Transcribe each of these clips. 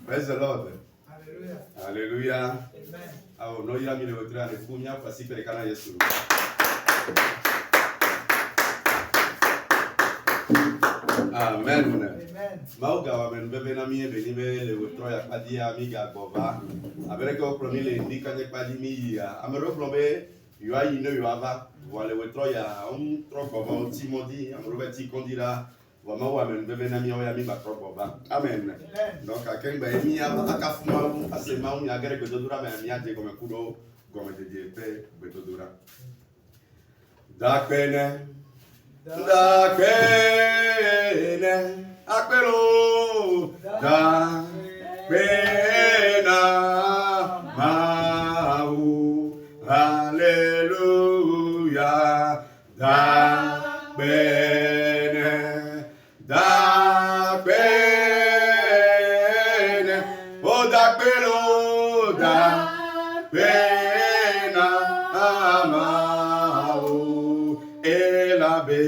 Praise the Lord. Hallelujah. Hallelujah. Amen. Awo no yira mi le wotra ne fu nya kwasi pere kana Yesu. Amen. Amen. Mauga wa men bebe na mi be ni be le wotro ya padi amiga gbova. Abere ko promi le ndika ne padi mi ya. Amero probe yo ayi no yo ava. Wa le wotro ya tro gbova Timothy amero be ti kondira. Wa ma wa men bebe na mi o ya mi ba tro gbova. Amen. Donc akengba emi akafuma asema uni agere gododura me mi ade come kudo come de die pe gododura. Dakpene akpelo dakpena mau hallelujah dakpene oh dakpelo dakpena mau elabe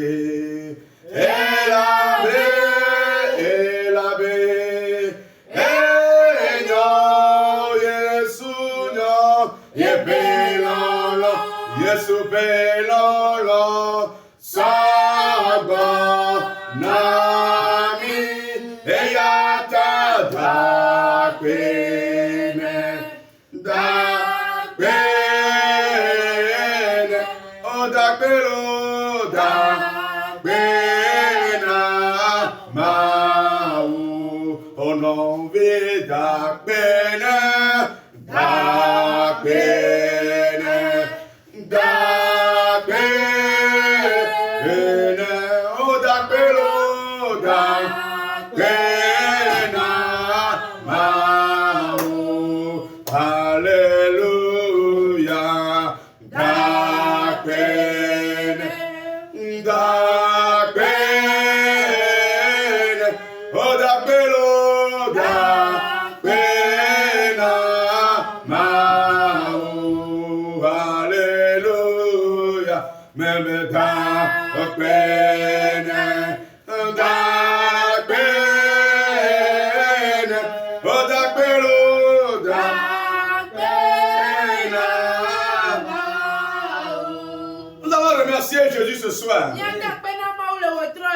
Belolo Saga Nami Eyata Dakbene O Dakbelo Dakbena Mau O non vi Dakbene Jésus ce soir.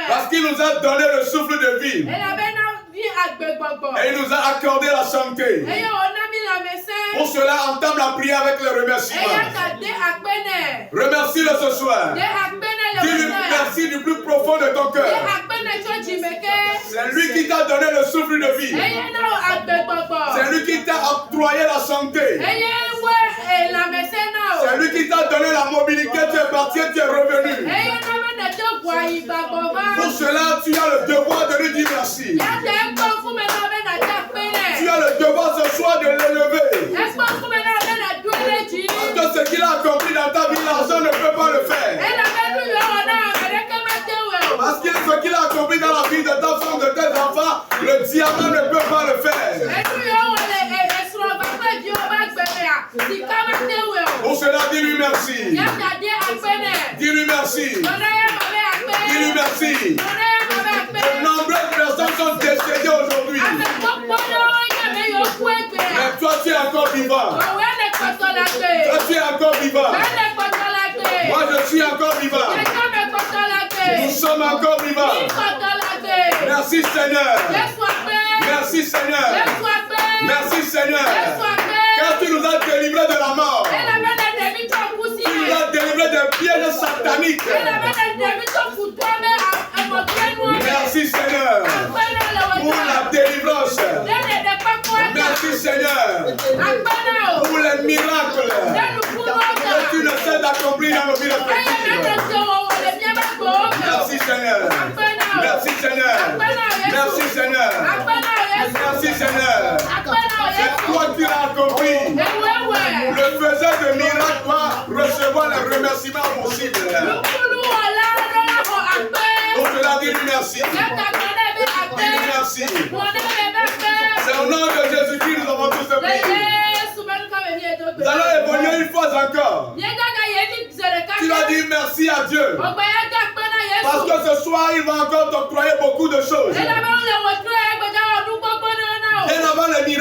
Parce qu'il nous a donné le souffle de vie. Et il nous a accordé la santé. Pour cela, entame la prière avec le remerciement. Remercie-le ce soir. Dis-lui merci du plus profond de ton cœur. C'est lui qui t'a donné le souffle de vie. C'est lui qui t'a octroyé la santé. C'est lui qui t'a donné la mobilité, tu es parti, tu es revenu. Pour cela, tu as le devoir de lui dire merci. Tu as le devoir ce soir de l'élever. Parce que ce qu'il a accompli dans ta vie, l'argent ne peut pas le faire. Parce que ce qu'il a accompli dans la vie de ta femme, de tes enfants, le diamant ne peut pas le faire. Pour cela, dis-lui merci. Dis-lui merci. Dis-lui merci. De nombreuses personnes sont décédées aujourd'hui. Mais toi, tu es encore vivant. Toi, tu es encore vivant. Moi, je suis encore vivant. Nous sommes encore vivants. Merci Seigneur. Merci Seigneur. Merci Seigneur. Car tu nous as délivrés de la mort. Tu nous as délivrés des pièges sataniques. Merci Seigneur pour la délivrance. Merci Seigneur pour les miracles que tu nous as d'accomplir dans nos vies respectives. Merci Seigneur. Merci Seigneur. Merci Seigneur. Merci Seigneur. C'est toi qui l'as accompli. Le faiseur de miracles doit recevoir les remerciements possibles. Pour cela, dis-lui merci. Dis-lui merci. C'est au nom de Jésus-Christ nous avons tous prié. Nous allons évoluer une fois encore. Tu vas dire merci à Dieu. Parce que ce soir, il va encore t'octroyer beaucoup de choses. Bien avant les miracles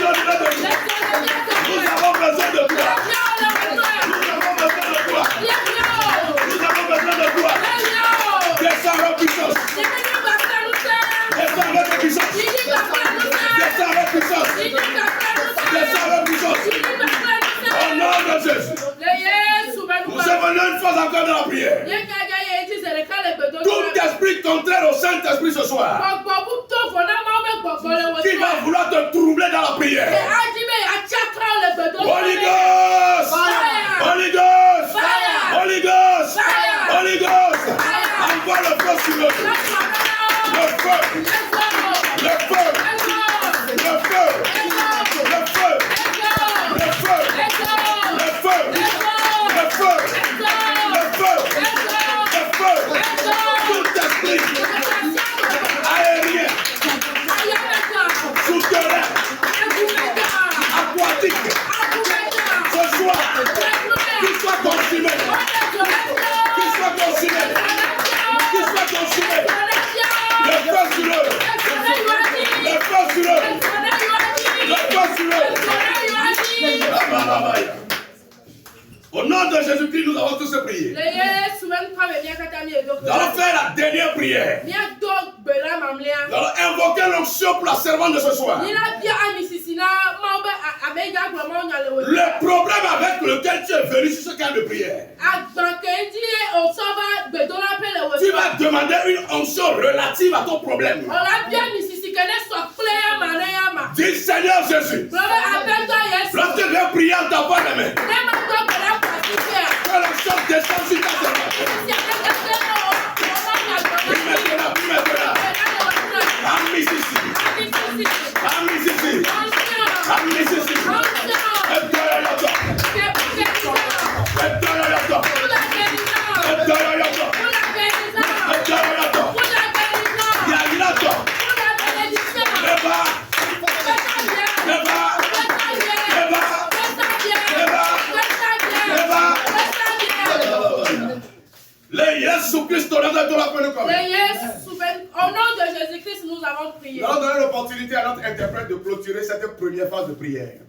nations de toi. Nous avons besoin de toi. Nous avons besoin de toi. Nous avons besoin de toi. Descends avec puissance. Descends avec puissance. Descends avec puissance. Descends avec puissance. Au nom de Jésus. Nous sommes venus une fois encore dans la prière. Tout esprit contraire au Saint-Esprit ce soir, qui va vouloir te troubler dans la prière. Holy Ghost! Holy Ghost! Holy Ghost! Holy Ghost! Envoie le feu sur nous. Le feu! Le feu! Le feu! Le feu! Le feu! Le feu! Le feu! Le feu! Le feu! Tout esprit aérien, souterrain, aquatique, prier. Nous allons faire la dernière prière. Nous allons invoquer l'onction pour la servante de ce soir. Le problème avec lequel tu es venu sur ce camp de prière, tu vas demander une onction relative à ton problème. Dis Seigneur Jésus, lorsque je vais prier en t'envoie les mains, que l'onction descende sur ta servante. Prie maintenant. Amis ici. Au nom de Jésus-Christ, nous avons prié. Nous allons donner l'opportunité à notre interprète de clôturer cette première phase de prière.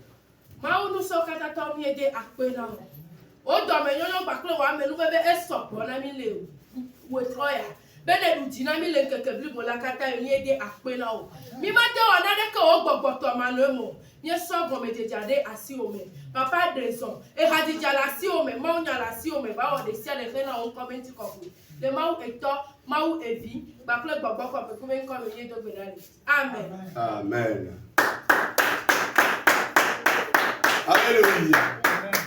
Papa Dresson, et Hadija la si ome, Maunya la si ome, ba o de sia le fena on comme ti kofu. Le mau Hector, mau Evi, ba club baba ko pe comme comme ye do benali. Amen. Amen. Alléluia.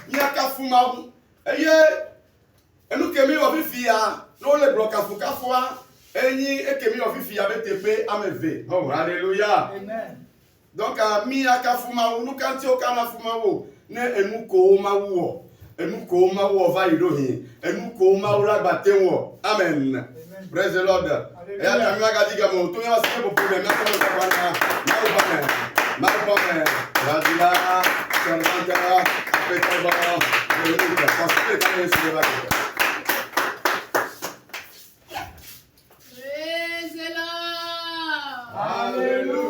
Yaka fuma. Eye, enu kemi o fifia, no le bloka fuka fwa, eni e kemi o fifia be tepe ameve. Oh, alléluia. Amen. Donc mi yaka fuma, nu kanti o kana fuma wo. Ne enu ko ma wo va irohin enu ko ma wo lagbate wo. Amen. Praise the Lord. E ata mi aga diga mo to yan wa se bo problem na ko mo sa bana ma ba me radila servanta petaba de parce que quand il se va. Praise the Lord. Hallelujah.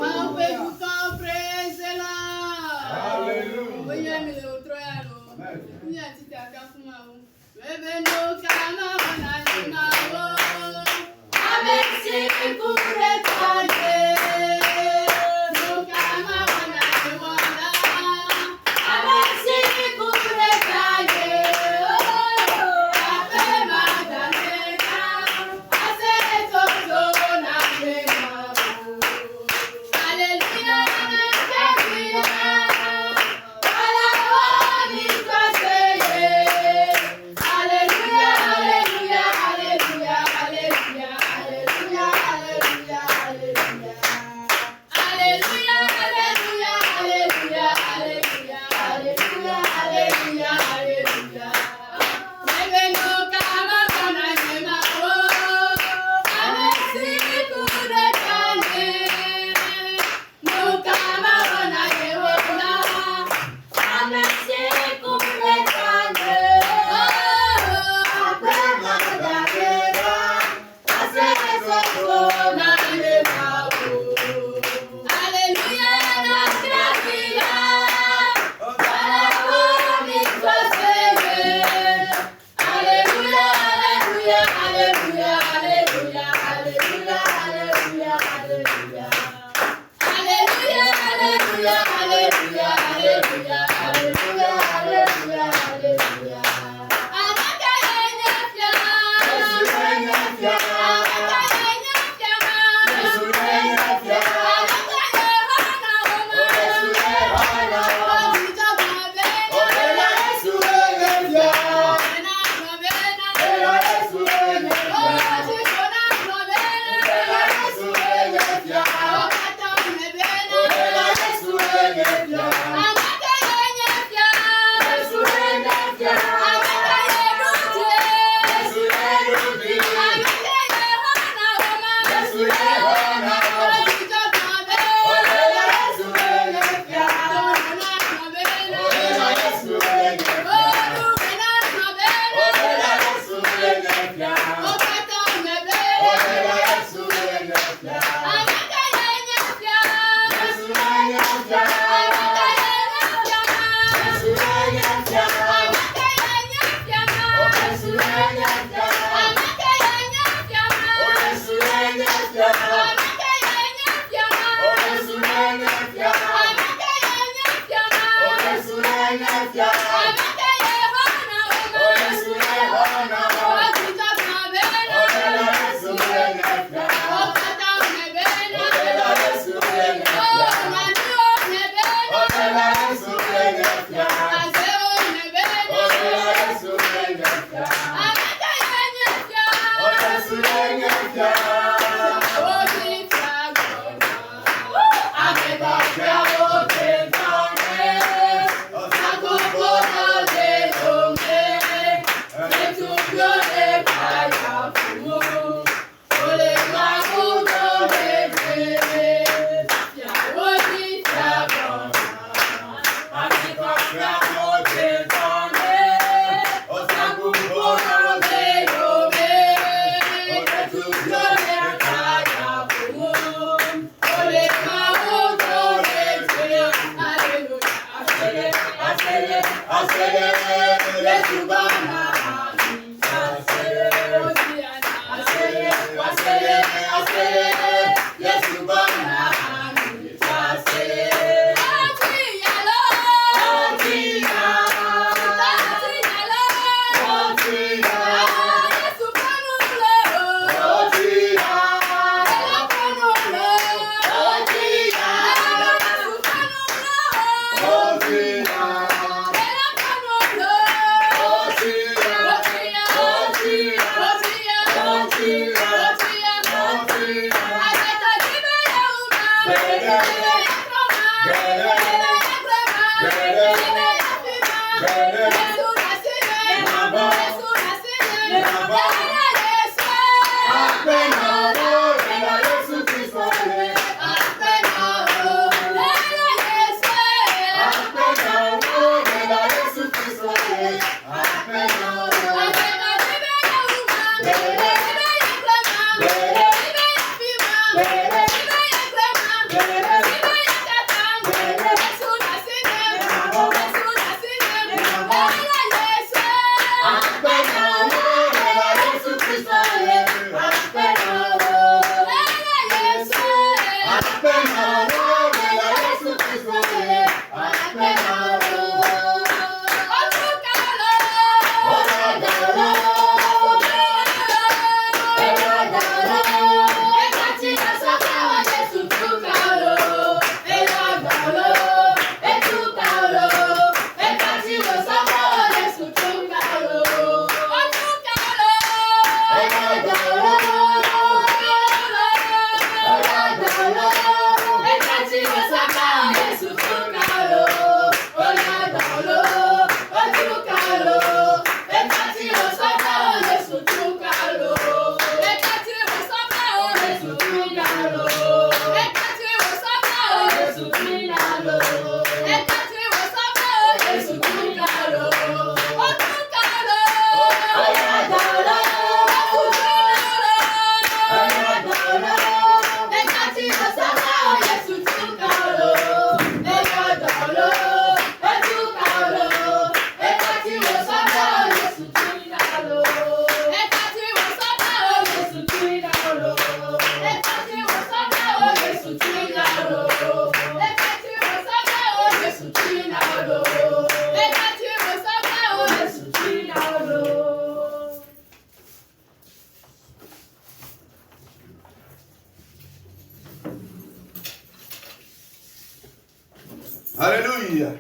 Alléluia.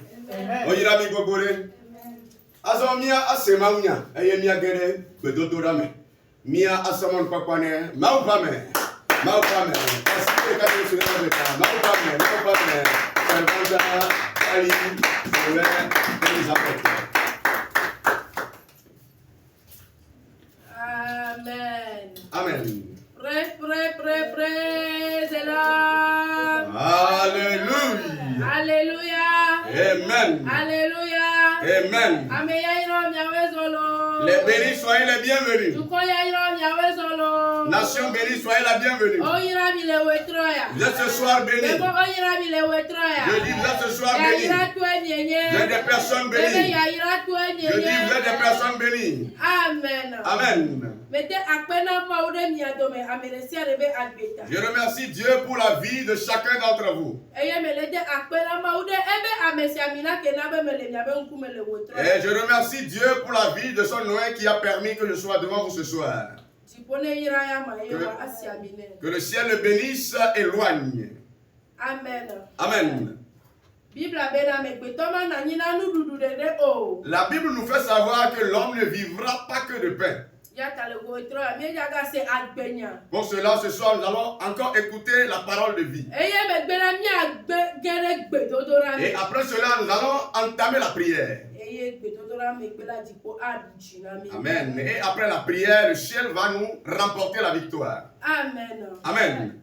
Oyira mi gogore. Azo mia asema unya. Eye mia gere bedodora me. Mia asamon pakwane. Maupame. Maupame. Asike kati sura beta. Maupame. Maupame. Servanta ali. Sole. Elizabeth. Amen. Amen. Praise la. Alléluia. Alléluia. Amen. Alléluia. Amen. Les bénis, soyez les bienvenus. Nation bénie, soyez la bienvenue. Vous êtes ce soir bénis. Je dis, vous êtes ce soir bénis. Vous êtes des personnes bénies. Je dis, vous êtes des personnes bénies. Amen. Amen. Je remercie Dieu pour la vie de chacun d'entre vous. Et je remercie Dieu pour la vie de son Noé qui a permis que je sois devant vous ce soir. Que le ciel le bénisse et loigne. Amen. Amen. La Bible nous fait savoir que l'homme ne vivra pas que de pain. Pour cela, ce soir, nous allons encore écouter la parole de vie. Et après cela, nous allons entamer la prière. Amen. Et après la prière, le ciel va nous remporter la victoire. Amen. Amen.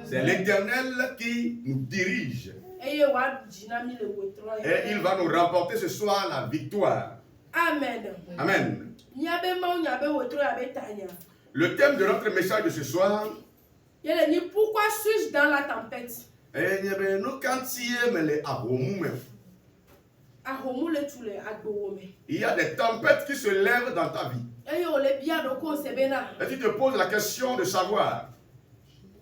C'est l'Éternel qui nous dirige. Et il va nous remporter ce soir la victoire. Amen. Amen. Nyabe mau nyabe wotro yabe tanya. Le thème de notre message de ce soir Yele ni pourquoi suis-je dans la tempête? est Ahomu le tule agbowome. il y a des tempêtes qui se lèvent dans ta vie. Eyo le bia doko sebena. Et tu te poses la question de savoir,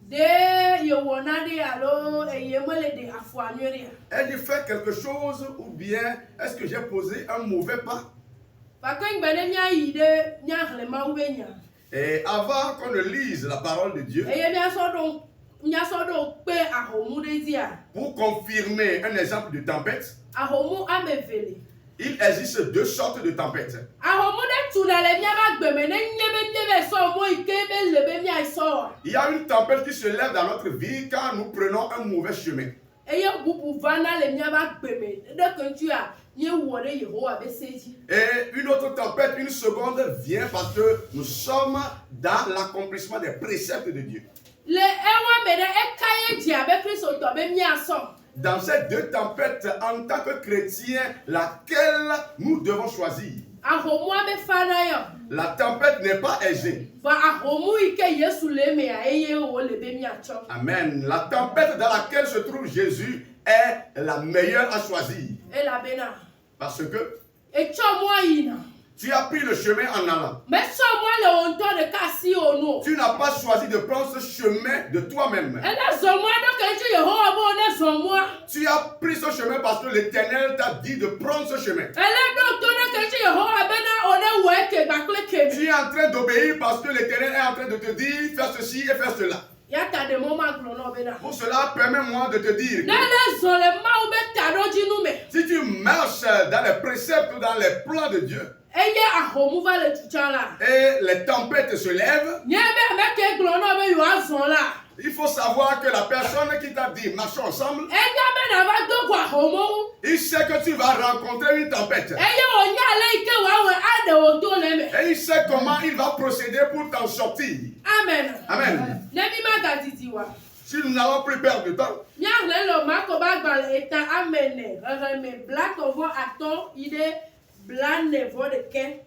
De yewona de alo eyemele de afuanyere. ai-je fait quelque chose ou bien est-ce que j'ai posé un mauvais pas? Fakeng bene nya yide nya hle maubenya. Et avant qu'on ne lise la parole de Dieu, Eye nya so do pe ahomu de dia. pour confirmer un exemple de tempête, Ahomu amevele. il existe deux sortes de tempêtes. Ahomu de tunale nya ba gbeme ne nyebe so mo ikebe lebe nya so. Il y a une tempête qui se lève dans notre vie quand nous prenons un mauvais chemin. Eye bubu vana le nya ba gbeme. De kentu a nye wore Yehowa be seji. Et une autre tempête, une seconde, vient parce que nous sommes dans l'accomplissement des préceptes de Dieu. Le ewa mede ekaye dia be Kristo to be nya so. Dans ces deux tempêtes, en tant que chrétiens, laquelle nous devons choisir? Ahomu abe fana yo. La tempête n'est pas aisée. Va ahomu ike Yesu le me a eye wo le be nya cho. Amen. La tempête dans laquelle se trouve Jésus est la meilleure à choisir. E la bena. Parce que E cho mo yina. tu as pris le chemin en allant. Me cho mo le onto de kasi ono. Tu n'as pas choisi de prendre ce chemin de toi-même. E na zo mo do kentu Yehowa bo ne zo mo. Tu as pris ce chemin parce que l'Éternel t'a dit de prendre ce chemin. Ele do to ne kentu Yehowa be na one we ke bakle ke. Tu es en train d'obéir parce que l'Éternel est en train de te dire fais ceci et fais cela. Ya ta de mo ma glo no be na. Pour cela, permets-moi de te dire Na que le zo le ma u be ta do ji nu me. si tu marches dans les préceptes ou dans les plans de Dieu Eye ahomu va le tucha la. et les tempêtes se lèvent, Nye be me ke glo no be yo azon la. il faut savoir que la personne qui t'a dit marchons ensemble, E nya be na va do kwa ahomu. il sait que tu vas rencontrer une tempête. Eye o nya le ike wa we ade o do le me. Et il sait comment il va procéder pour t'en sortir. Amen. Amen. Ne bi ma ga titi wa. Si nous n'avons plus perdre de temps, Mia le lo ma ko ba gba le eta amene. Re me black over aton ide blane vo de ken.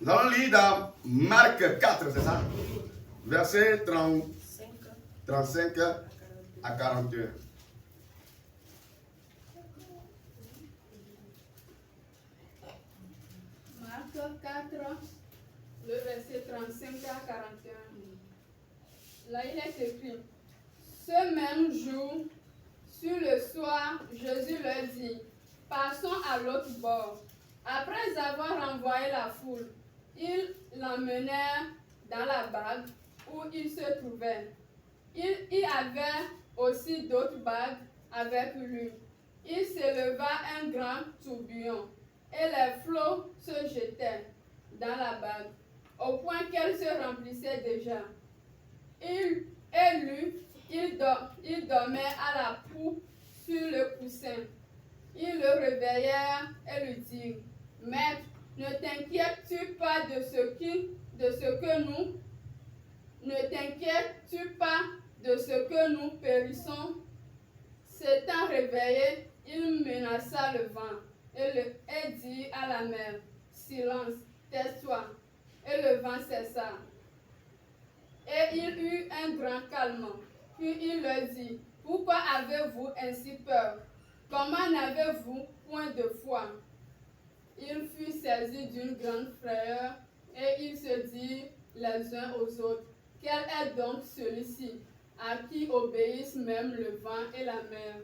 nous allons lire dans Marc 4, c'est ça? Verset 35 à 41. Marc 4, le verset 35 à 41. Là, il est écrit, ce même jour, sur le soir, Jésus leur dit, passons à l'autre bord. Après avoir renvoyé la foule, ils l'emmenèrent dans la barque où il se trouvait. Il y avait aussi d'autres barques avec lui. Il s'éleva un grand tourbillon et les flots se jetaient dans la barque au point qu'elle se remplissait déjà. Il dormait à la poupe sur le coussin. Ils le réveillèrent et lui dirent, Maître, ne t'inquiètes-tu pas de ce que nous périssons? S'étant réveillé, il menaça le vent et dit à la mer, silence, tais-toi. Et le vent cessa. Et il eut un grand calme. Puis il leur dit, pourquoi avez-vous ainsi peur? Comment n'avez-vous point de foi? Ils furent saisis d'une grande frayeur et ils se dirent les uns aux autres, quel est donc celui-ci à qui obéissent même le vent et la mer?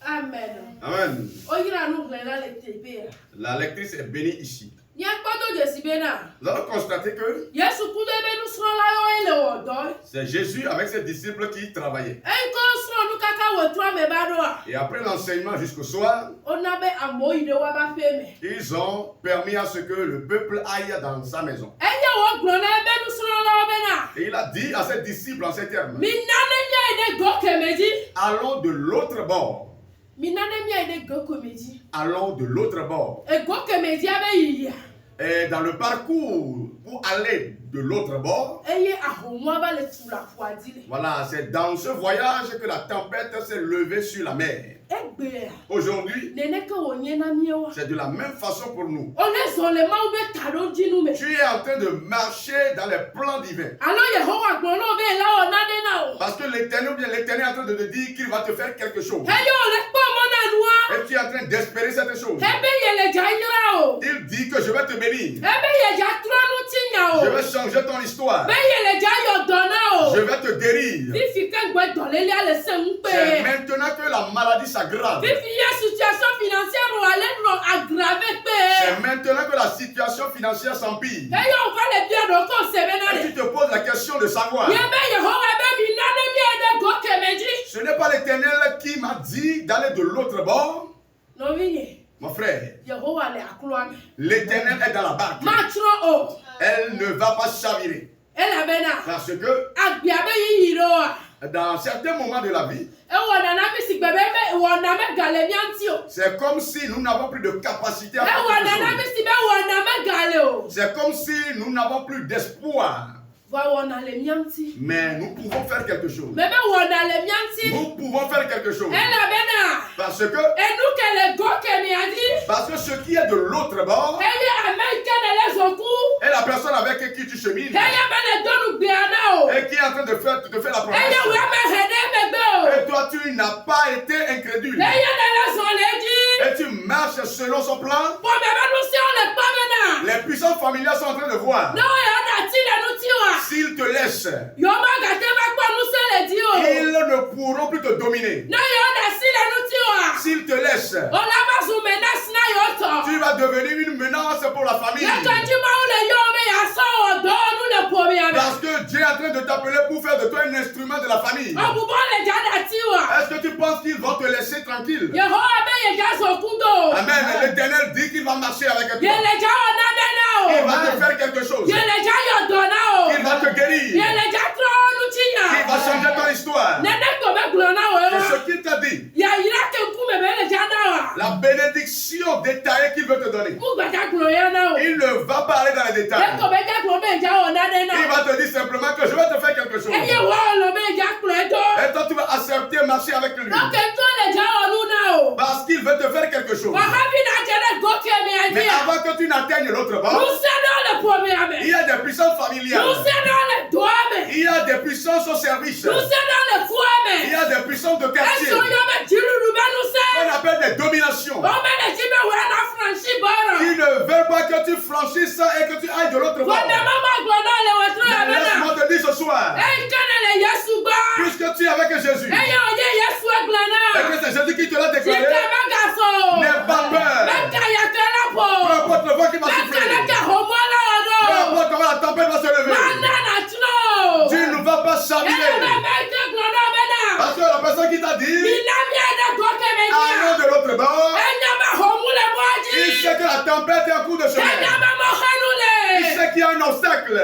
Amen. Amen. Oyira nu glela le tebe. La lectrice est bénie ici. Nya kpado je sibena. Nous allons constater que Yesu kudo be nu sro la yo ele odo. c'est Jésus avec ses disciples qui travaillaient. En ko sro nu kaka wo tro me ba do a. Et après l'enseignement jusqu'au soir, Ona be amoyi de wa ba fe me. ils ont permis à ce que le peuple aille dans sa maison. Enye wo glo na be nu sro la be na. Et il a dit à ses disciples en ces termes, Mi nane nya ide go kemeji. allons de l'autre bord. Mi nane nya ide go kemeji. Allons de l'autre bord. E go kemeji abe yiya. Et dans le parcours pour aller de l'autre bord, eye ahomwa va le tu la poadi le voilà, c'est dans ce voyage que la tempête s'est levée sur la mer. egbe Aujourd'hui, nene ke wonye na miewa c'est de la même façon pour nous. one zo le ma ube taro dinu me Tu es en train de marcher dans les plans divins. alo Yehowa gbono be la ona de na o Parce que l'Éternel est en train de te dire qu'il va te faire quelque chose. eyo le po mo na nuwa Et tu es en train d'espérer cette chose. ebe yele jaira o Il dit que je vais te bénir. ebe ye ja tronu tinya Je o vais changer ton histoire. be yele ja yo dona o Je vais te guérir. fifi ke gbe dolele ale se C'est mpe maintenant que la maladie s'aggrave. fifi ye situation financière o ale no aggrave C'est pe maintenant que la situation financière s'empire. eyo va le bien do ko se be na Et le tu te poses la question de savoir. ye be Yehowa be mi na ne mi ede go kemeji Ce n'est pas l'Éternel qui m'a dit d'aller de l'autre bord. no vinye Mon frère, Yehowa le akloame l'Éternel est dans la barque. ma tro o Elle ne va pas chavirer. ela be na Parce que agbia be yiro a dans certains moments de la vie, ewo na na mi sigbe be wo na me gale mi anti o c'est comme si nous n'avons plus de capacité à faire ewo na na mi quelque chose. si be wo na me gale o C'est comme si nous n'avons plus d'espoir. va wo na le mi anti Mais nous pouvons faire quelque chose. me be wo na le mi anti Nous pouvons faire quelque chose. ela be na Parce que, enu ke le go ke mi adi ce qui est de l'autre bord eye amerika ne le zoku est la personne avec qui tu chemines eye be le donu gbe ana o et qui est en train de te faire la eye promesse. we me hede me gbe Et toi, tu n'as pas été incrédule. o eye ne le zo le di Et tu marches selon son plan. po be be nu si o le pa be na Les puissances familiales sont en train de voir. no yo na ti le nu ti wa S'ils te laissent, yo ma ga te ba pa nu se le di o ils ne pourront plus te dominer. no yo na si le nu ti wa S'ils te laissent, o la ma zu me na sina yo to tu vas devenir une menace pour la famille. ye kan ji ma o le yo me ya so o do nu le po mi ame Parce que Dieu est en train de t'appeler pour faire de toi un instrument de la famille. o bu bo le ja da ti wa Est-ce que tu penses qu'ils vont te laisser tranquille? Yehowa be ye ja zo kundo Amen. L'Éternel dit qu'il va marcher avec ye toi. le ja o na de na Il o va te faire quelque chose. ye le ja yo do na o Il va te ye guérir. le ja tro nu ti Il va ya changer ton histoire. ne ne ko be glo na o C'est ce qu'il t'a dit. ya ira ke ku me be le ja na wa La bénédiction détaillée qu'il veut te donner. mu gba ja glo ya na o Il ne va pas aller dans les ye détails. ko be ja glo be ja o na de na Il va te dire simplement que je vais te faire quelque chose. eye wo lo be ja glo e do Et toi, tu vas accepter marcher avec lui. donc to le ja o nu na o Parce qu'il veut te faire quelque chose. wa happy na je de go ke me Mais adi ya avant que tu n'atteignes l'autre nu bord, se do le po mi ame il y a des puissances nu familiales. se do le do ame Il y a des puissances au service. nu se do le fu ame Il y a des puissances de quartier. eso yo me jiru be nu se On appelle des dominations. o me le ji be we na franchi boro Qui ne veulent pas que tu franchisses et que tu ailles de l'autre bord. ko de mama glo na le we tro ya Mais be na laisse-moi te dire ce soir, e kana le yesu gba puisque tu es avec Jésus, eye o ye yesu gla na et que c'est Jésus qui te l'a ti déclaré, ka me ga so n'aie pas peur. me ka ya ka la po Peu importe le vent qui va me ka souffler, le ka homo la o do peu importe comment la tempête va se lever, mana na tro tu ne vas pas eye chavirer. me me ke glo na be na Parce que la personne qui t'a dit, ina mi ede go ke me allons dia de l'autre bord, enya ma homu le mo il aji sait que la tempête est en cours de enya chemin. ma mo hanu Il le sait qu'il y a un obstacle.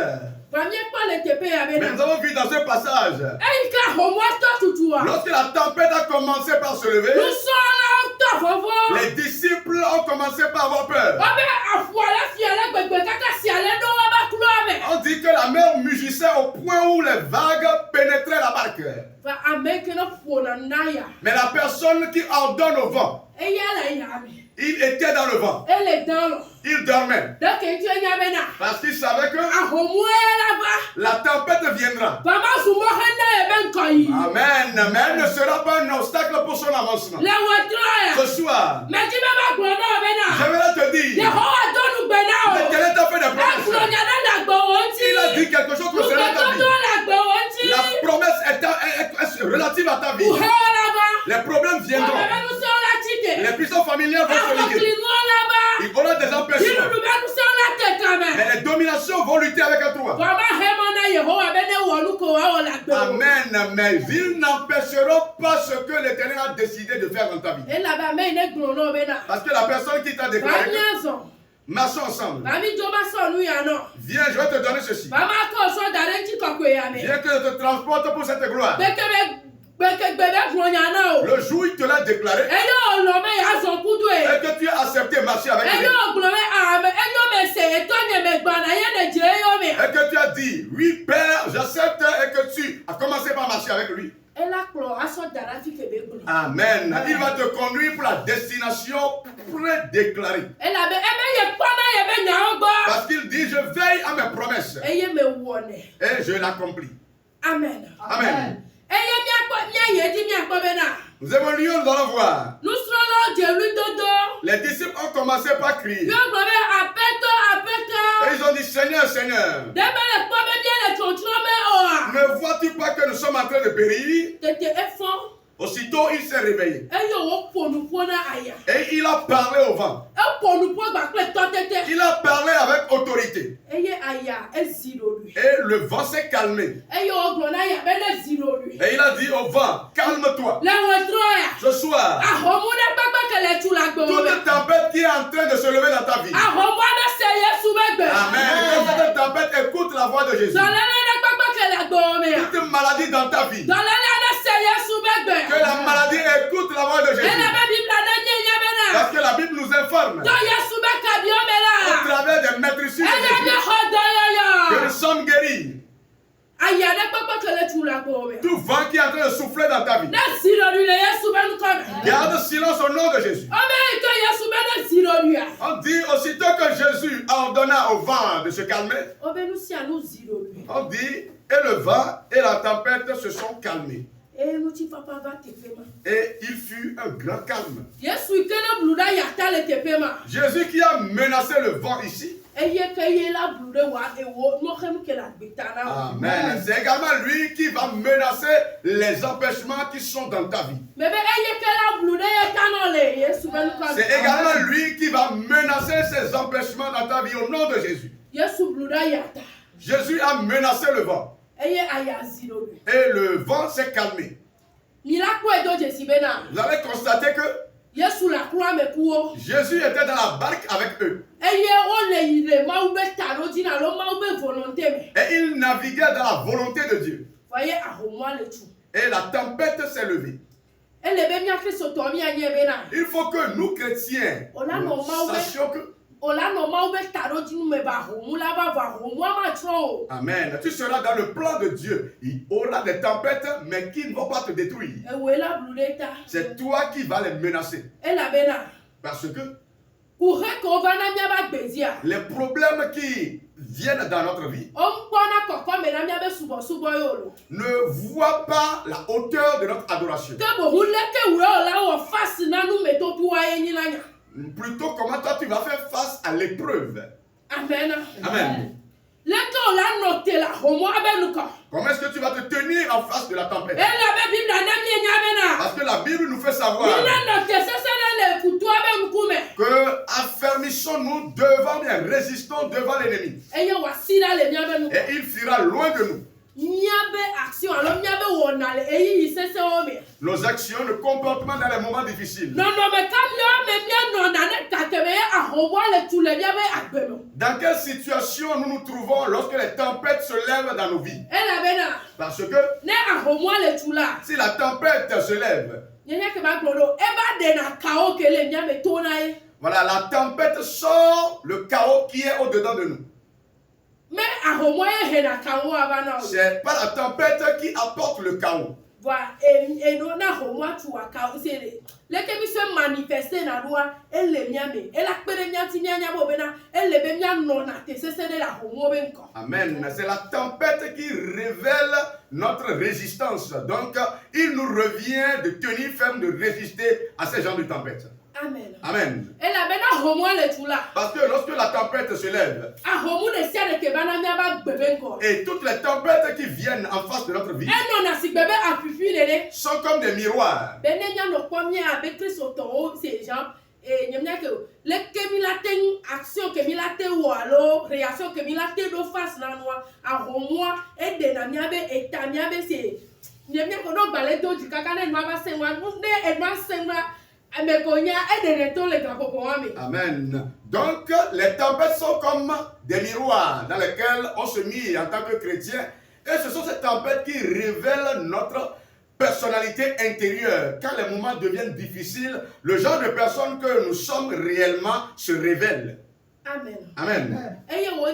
Premier pas le tepe ya be Mais na nous avons vu dans ce passage, e ka homo to tutua lorsque la tempête a commencé par se lever, nu so na to fofo les disciples ont commencé par avoir peur. o be afu ala fi ala gbegbe kaka si ale do wa ba kulo ame On dit que la mer mugissait au point où les vagues pénétraient la barque. va ameke no fu na naya Mais la personne qui ordonne au vent, e ya la ya ame il était dans le vent. ele dan lo Il dormait. donc e tu enya be na Parce qu'il savait que ahomu la ba la tempête viendra. ba ma su mo handa e ben koyi Amen. Mais elle ne sera pas un obstacle pour son avancement. le wo tro ya Ce soir, me ti be ba glo na be na j'aimerais te dire, Yehowa donu gbe na o l'Éternel t'a fait des e glo promesses. nya na la gbo won ti Il a dit quelque chose lu concernant ko ta to vie. la gbo won ti La promesse est relative à ta vie. u he la ba Les problèmes o viendront. be nu so la ti de Les puissants familiales vont se liguer. akokli nu la ba Il y aura des jiru empêchements. du be nu so la te kame Mais les dominations vont lutter avec toi. Baba hemo na Yehowa be ne wo lu ko wa o la gbe o Amen. Mais ils n'empêcheront pas ce que l'Éternel a décidé de faire dans ta vie. e la ba me ne glo no be na Parce que la personne qui t'a ba déclaré, nya so marchons ensemble. ba mi jo ba so nu ya no Viens, je vais te donner ceci. ba ma ko so dare ti ko kwe ya me Viens que je te transporte pour cette gloire. Beke gbe glo nya na o Le jour où il te l'a déclaré e yo lo me ya so kudu e et que tu as accepté de marcher avec e lui, yo glo me a me e yo me se to marcher avec lui. Elle a clos à son darafi que bégoulé. Amen. Il va te conduire pour la destination prédéclarée. Elle avait aimé y a Parce qu'il dit, je veille à mes promesses et me wonne. et je l'accomplis. Amen. Amen. Et Nous évoluons, nous allons voir. nous serons là, Dieu lui dodo. Les disciples ont commencé par crier. Dieu gloire à Et ils ont dit, Seigneur, Seigneur, ne vois-tu pas que nous sommes en train de périr? Aussitôt, il s'est réveillé. Et il a parlé au vent. Il a parlé avec autorité. Et le vent s'est calmé. Et il a dit au vent, calme-toi. Ce soir, toute tempête qui est en train de se lever dans ta vie. Amen. Que cette tempête écoute la voix de Jésus. Toute maladie dans ta vie. Que la maladie écoute la voix de Jésus. Parce que la Bible nous informe au travers des maîtrises de Jésus que nous sommes guéris. Tout vent qui est en train de souffler dans ta vie, garde silence au nom de Jésus. On dit aussitôt que Jésus ordonna au vent de se calmer, on dit et le vent et la tempête se sont calmés. Et il fut un grand calme. Jésus qui a menacé le vent ici. Amen. C'est également lui qui va menacer les empêchements qui sont dans ta vie. C'est également lui qui va menacer ces empêchements dans ta vie au nom de Jésus. Jésus a menacé le vent. Et le vent s'est calmé. Vous avez constaté que Jésus était dans la barque avec eux. Et il naviguait dans la volonté de Dieu. Et la tempête s'est levée. Il faut que nous chrétiens nous sachions que amen. Tu seras dans le plan de Dieu. Il y aura des tempêtes, mais qui ne vont pas te détruire. C'est toi qui vas les menacer. Parce que les problèmes qui viennent dans notre vie ne voient pas la hauteur de notre adoration. Plutôt comment toi tu vas faire face à l'épreuve. Amen. Amen. Comment est-ce que tu vas te tenir en face de la tempête? Parce que la Bible nous fait savoir que affermissons-nous devant, bien résistons devant l'ennemi. Et il fuira loin de nous. Nos actions, nos comportements dans les moments difficiles. Dans quelle situation nous nous trouvons lorsque les tempêtes se lèvent dans nos vies? Parce que si la tempête se lève, voilà, la tempête sort le chaos qui est au-dedans de nous. C'est pas la tempête qui apporte le chaos. Amen. C'est la tempête qui révèle notre résistance. Donc, il nous revient de tenir ferme, de résister à ces genres de tempêtes. Amen. Amen. Parce que lorsque la tempête se lève, et toutes les tempêtes qui viennent en face de notre vie sont comme des miroirs. Amen. Donc, les tempêtes sont comme des miroirs dans lesquels on se mire en tant que chrétien. Et ce sont ces tempêtes qui révèlent notre personnalité intérieure. Quand les moments deviennent difficiles, le genre de personne que nous sommes réellement se révèle. Amen. Amen. Eye wo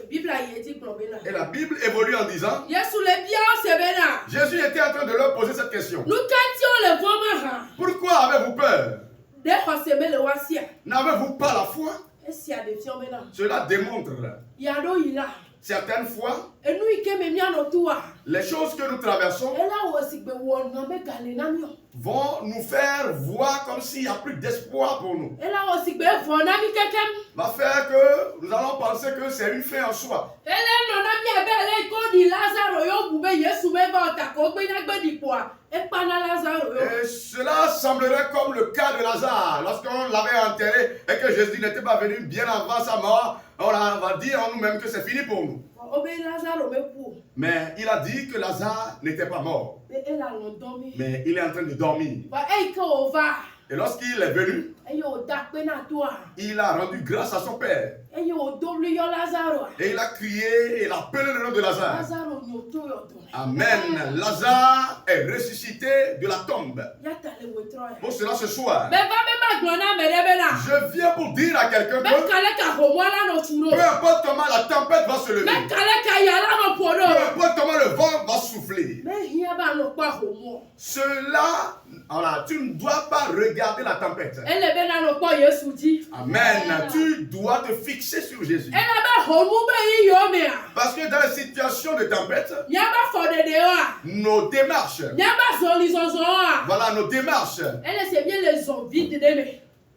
Bible a yeti globena. Et la Bible évolue en disant, Yesu le bien sebena. Jésus était en train de leur poser cette question. Nous kantion le voma. Pourquoi avez-vous peur? De khoseme le wasia. N'avez-vous pas la foi? Esi a de fiomena. Cela démontre Yado ila. certaines fois Et nous ikeme miano tua. les choses que nous traversons Ela wo sigbe wo na me galena mio. vont nous faire voir comme s'il n'y a plus d'espoir pour nous. Ela wo sigbe vona mi kekem. Va faire que nous allons penser que c'est une fin en soi. Ele no na mi abe le ko di Lazaro yo bube Yesu me ba ta ko gbe na gbe di poa. E pa na Lazaro yo. Et cela semblerait comme le cas de Lazare. Lorsqu'on l'avait enterré et que Jésus n'était pas venu bien avant sa mort, on va dire en nous-mêmes que c'est fini pour nous. Obe Lazaro me pu. Mais il a dit que Lazare n'était pas mort, Et elle a dormi. mais il est en train de dormir. Ba e ko va. Et lorsqu'il est venu, E yo da pe na toi. il a rendu grâce à son père. E yo double yo Lazaro. Et il a crié et il a appelé le nom de Lazare. Lazaro no to yo to. Amen. Lazare est ressuscité de la tombe. Ya ta le wetro. Pour cela ce soir, Be ba me ma glona me de be na. je viens pour dire à quelqu'un Be que kale ka ho mo la no turo. peu importe comment la tempête va se lever, Me kale ka ya la no peu podo. importe comment le vent va souffler, Me hia ba no pa ho mo. cela, voilà, tu ne dois pas regarder la tempête. Ele be na no pa Yesu di. Amen. Tu dois te fixer sur Jésus. Ele be ho mu be yi yo me a. Parce que dans les situations de tempête, Nya ba fo de de wa. nos démarches, Nya ba zoli zonzon wa. voilà, nos démarches, Elle c'est bien les envies de me.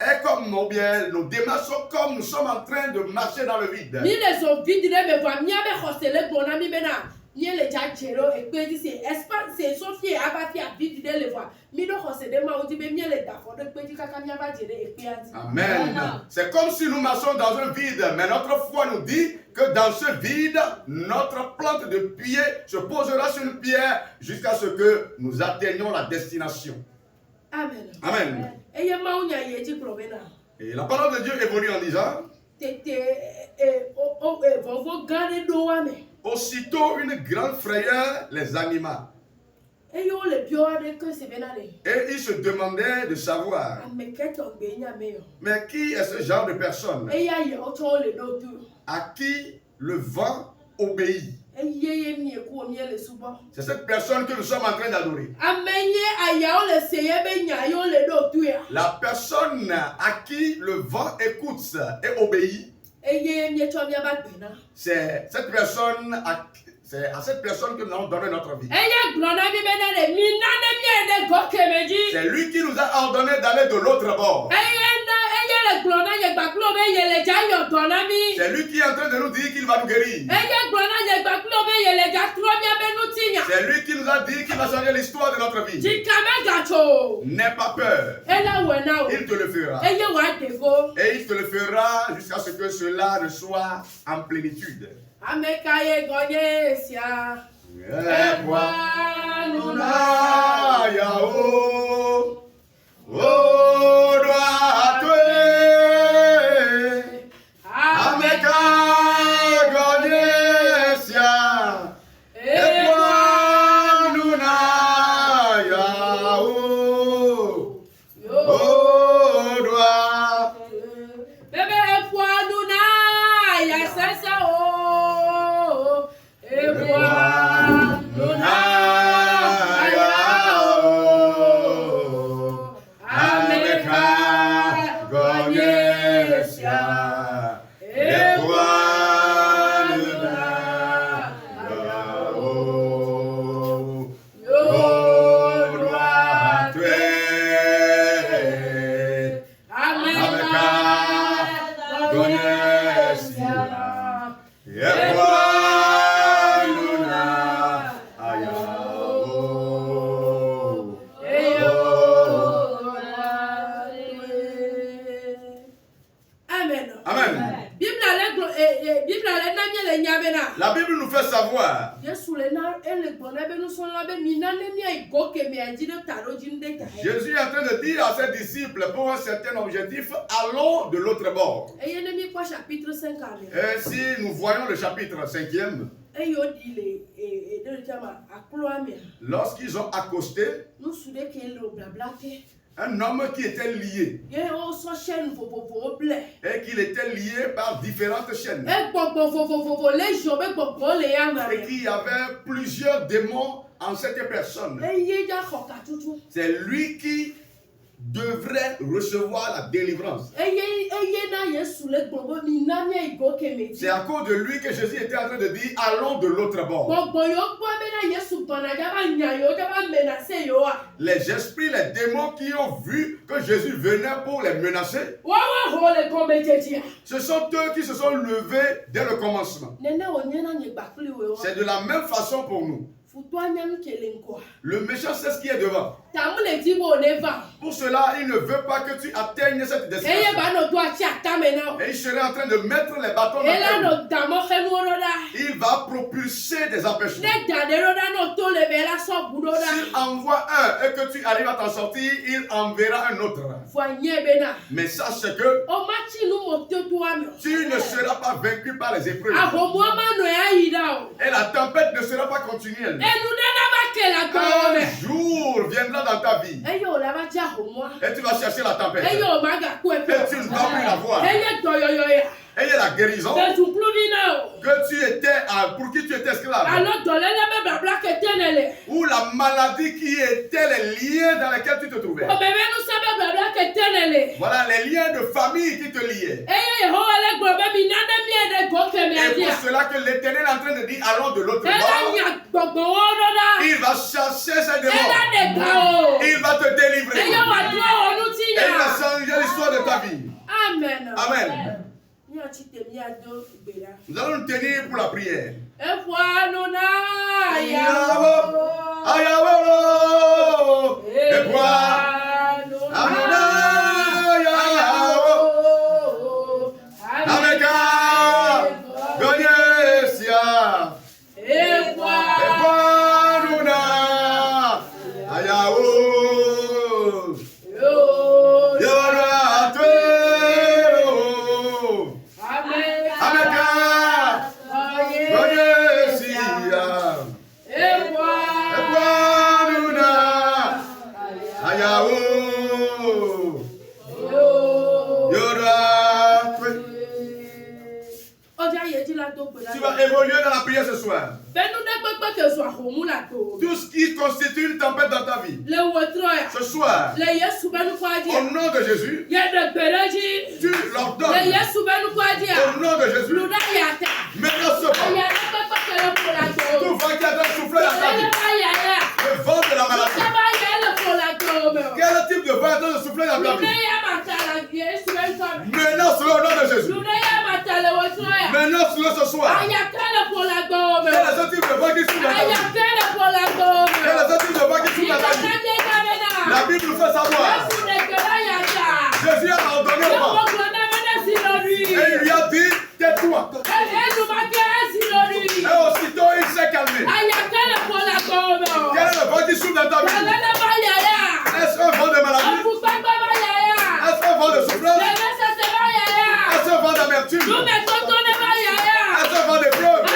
est comme, ou bien, nos démarches sont comme nous sommes en train de marcher dans le vide. Ni les envies de me va mi abe khosele glona mi be na. Ni le ja jero e pe di c'est espace c'est Sophie aba fi abi de le voix. Mi do khosele ma odi be mi le da fo de pe di kaka mi aba jere e pe adi. Amen. C'est comme si nous marchons dans un vide, mais notre foi nous dit que dans ce vide, notre plante de pied se posera sur une pierre jusqu'à ce que nous atteignions la destination. Amen. Amen. Eye ma unya ye ji probena. Et la parole de Dieu évolue en disant, Tete vovo gane do wa me. aussitôt une grande frayeur les anima. Eye o le bio ade que c'est benale. Et ils se demandaient de savoir, Ame keto be nya me yo. mais qui est ce genre de personne Eye ye o to le do tu. à qui le vent obéit? Eye mi e ku mi le subo. C'est cette personne que nous sommes en train d'adorer. Amenye aya o le seye be nya yo le do tu ya. La personne à qui le vent écoute et obéit, Eye mi to mi aba gbena. c'est cette personne, c'est à cette personne que nous allons donner notre vie. Eye glona bi benale mi nane mi e de goke meji. C'est lui qui nous a ordonné d'aller de l'autre bord. Eye le glona ye gbaklo be ye le ja yo dona mi. C'est lui qui est en train de nous dire qu'il va nous guérir. Eye glona ye gbaklo be ye le ja tro mi abe nu tinya. C'est lui qui nous a dit qu'il va changer l'histoire de notre vie. Jikame gacho. N'aie pas peur. Ela wena o. Il te le fera. Eye wa devo. Et il te le fera jusqu'à ce que cela ne soit en plénitude. Ameka ye gonye sia. Eh, moi, Nuna, Yahoo, oh, doit Ameka, Gonesia, et moi, Nuna, Yahoo, oh, doit. Bébé poinou na ya sesa o. E poinou na ya o. Ameka Gonesia. E poinou na ya o. Yo doit tuer. Ameka Gonesia. Et moi, Nuna, Ayao. Amen. Amen. La Bible nous fait savoir Jésus est en train de dire à ses disciples pour un certain objectif, allons de l'autre bord. Et si nous voyons le chapitre 5e, lorsqu'ils ont accosté, Un homme qui était lié Ye o so chaîne vovovo blé. et qu'il était lié par différentes chaînes E gbogbo vovovo le jobe gbogbo le ya et mare. qu'il y avait plusieurs démons en cette personne. E ye ja khoka tutu. C'est lui qui devrait recevoir la délivrance. E ye na Yesu le gbogbo mi na mi igo kemeti. C'est à cause de lui que Jésus était en train de dire allons de l'autre bord. Gbogbo yo gbo be na Yesu bona ja ba nya yo ja ba menacer yo a. Les esprits, les démons qui ont vu que Jésus venait pour les menacer, Wa ho le komejeji. ce sont eux qui se sont levés dès le commencement. Nene o nyena nye gbakli we o. C'est de la même façon pour nous. Futo nyam kelenko. Le méchant sait ce qui est devant. Tamu le dibo ne va. Pour cela, il ne veut pas que tu atteignes cette Eye destination. ba no do achi atame na. Et il serait en train de mettre les bâtons dans Ela ta vie. no damo khenu roda. Il va propulser des empêchements. Ne dade roda no to le be la so budo da. S'il envoie un et que tu arrives à t'en sortir, il enverra un autre. Voyez bena. Mais sache que O machi nu mo te to ami. tu ne seras pas vaincu par les épreuves. Ahomo ma no ya ida o. Et la tempête ne sera pas continuelle. Enu na ba ke la go Un me. jour viendra dans ta vie Eye o la ba ja homo. et tu vas chercher la tempête. Eye o ma ga ku e pe. Et tu ne vas plus la voir. Eye do yo ya. Et il y a la guérison Be tu plumi na o. que tu étais, pour qui tu étais esclave. Alors do le be blabla ke tenele. Ou la maladie qui était les liens dans lesquels tu te trouvais. O be be nu se be blabla ke tenele. Voilà les liens de famille qui te liaient. Eye ho le gbo be mi na de mi e de go ke mi Et adia. pour cela que l'Éternel est en train de dire allons de l'autre Ela bord. nya gbogbo o roda. Il va chasser ces Ela démons. de ga o. Il va te délivrer. Eye wa do o nu ti Et il va ya. changer l'histoire de ta vie. Amen. Amen. Mi a ti te mi a do gbera. Nous allons nous tenir pour la prière. E fwa no na ya. Ayawolo. Et quoi? Amona. Ameka. Goyesia. E fwa. Ekwanuna. Ayawo. Yora tuero. Ameka. Goyesia. Ekwanuna. Ayawo. Yora tuero. Ọjà yẹ ti la tó gbera. Tu vas évoluer dans la prière ce soir. Bẹ́ẹ̀ni dẹ́ pẹ́pẹ́ kẹ̀ sọ àhòmú la tó. Tout ce qui constitue une tempête dans ta vie. Le wòtrọ̀ ya. Ce soir, Le Yesu bẹ́nu kọ́ adìyẹ. au nom de Jésus, Yẹ de gbèrè jí. tu Le l'ordonnes. Yesu bẹ́nu kọ́ adìyẹ. Au nom de Jésus, Lùdá yà tà. maintenant ce vent, Ayẹ dẹ́ pẹ́pẹ́ kẹ̀ lè fò la tó. tout vent qui a de souffler dans ta Ẹyẹ vie, bá yà yà. le vent de la maladie. Ṣé bá yẹ lè fò la tó mẹ́ o? Quel type de vent est en train de souffler dans ta Lùdá vie? yà má ta la Yesu bẹ́nu kọ́ mi. Maintenant au nom de Jésus. Lùdá yà má ta le wòtrọ̀ ya. Maintenant ce soir. Ayẹ kẹ́ lè fò la tó mẹ́ Quel o. est ce type de vent qui souffle dans ta Ayẹ vie? kẹ́ lè fò la tó mẹ́ Quel o. est ce type de vent qui souffle dans ta vie? Ìgbàlódé kámẹ́nà. La Bible nous fait savoir. Yesu de gbèrè yà tà. Jésus a ordonné au vent. Et il lui a dit, tais-toi. Et aussitôt il s'est calmé. Quel est le vent qui souffle dans ta vie? Est-ce un vent de maladie? Est-ce un vent de souffrance? Est-ce un vent d'amertume? Est-ce un vent de pleurs? Que